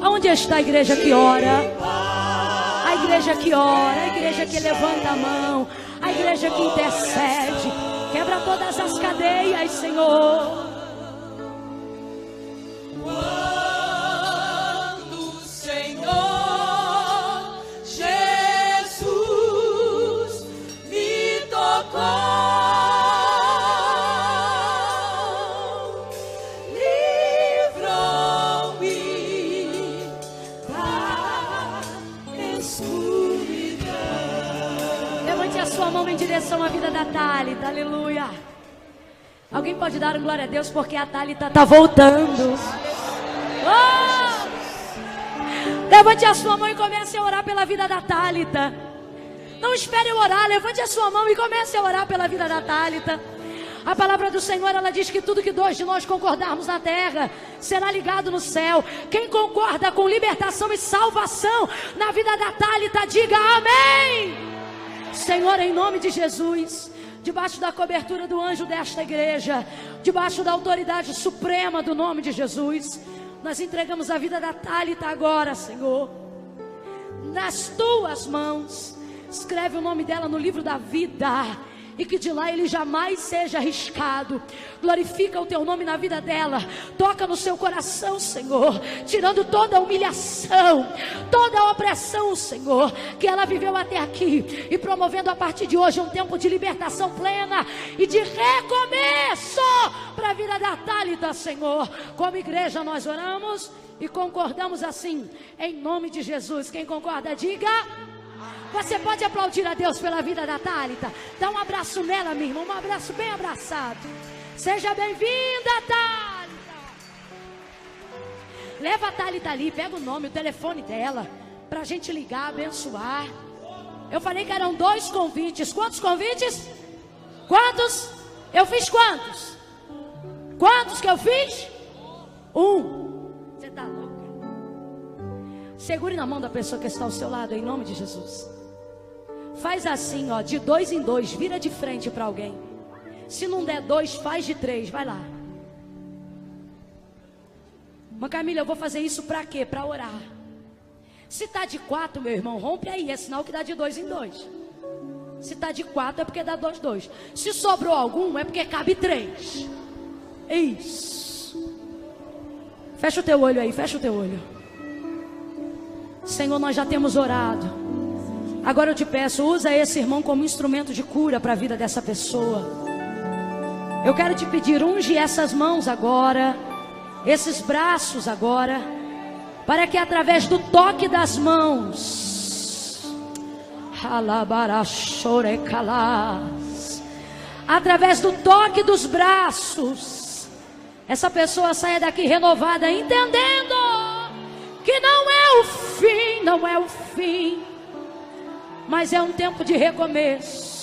S1: Aonde está a igreja que ora? A igreja que ora, a igreja que levanta a mão, a igreja que intercede. Quebra todas as cadeias, Senhor. Em direção à vida da Thalita, aleluia. Alguém pode dar um glória a Deus porque a Thalita está voltando. Oh! Levante a sua mão e comece a orar pela vida da Thalita. Não espere eu orar, levante a sua mão e comece a orar pela vida da Thalita. A palavra do Senhor, ela diz que tudo que dois de nós concordarmos na terra será ligado no céu. Quem concorda com libertação e salvação na vida da Thalita, diga amém. Senhor, em nome de Jesus, debaixo da cobertura do anjo desta igreja, debaixo da autoridade suprema do nome de Jesus, nós entregamos a vida da Thalita agora, Senhor, nas tuas mãos. Escreve o nome dela no livro da vida e que de lá ele jamais seja arriscado. Glorifica o teu nome na vida dela. Toca no seu coração, Senhor, tirando toda a humilhação, toda a opressão, Senhor, que ela viveu até aqui, e promovendo a partir de hoje um tempo de libertação plena e de recomeço para a vida da Thalita, Senhor. Como igreja nós oramos e concordamos assim, em nome de Jesus. Quem concorda, diga. Você pode aplaudir a Deus pela vida da Thalita. Dá um abraço nela, minha irmã. Um abraço bem abraçado. Seja bem-vinda, Thalita. Leva a Thalita ali, pega o nome, o telefone dela, pra gente ligar, abençoar. Eu falei que eram 2 convites. Quantos convites? Quantos? Eu fiz quantos? Quantos que eu fiz? 1. Você tá louca? Segure na mão da pessoa que está ao seu lado, em nome de Jesus. Faz assim, ó, de 2 em 2, vira de frente para alguém. Se não der 2, faz de 3, vai lá. Mas Camila, eu vou fazer isso para quê? Para orar. Se tá de 4, meu irmão, rompe aí, é sinal que dá de 2 em 2. Se tá de 4 é porque dá 2, 2. Se sobrou algum é porque cabe 3. Isso. Fecha o teu olho aí, fecha o teu olho. Senhor, nós já temos orado. Agora eu te peço, usa esse irmão como instrumento de cura para a vida dessa pessoa. Eu quero te pedir, unge essas mãos agora, esses braços agora, para que através do toque das mãos, através do toque dos braços, essa pessoa saia daqui renovada, entendendo que não é o fim, não é o fim, mas é um tempo de recomeço.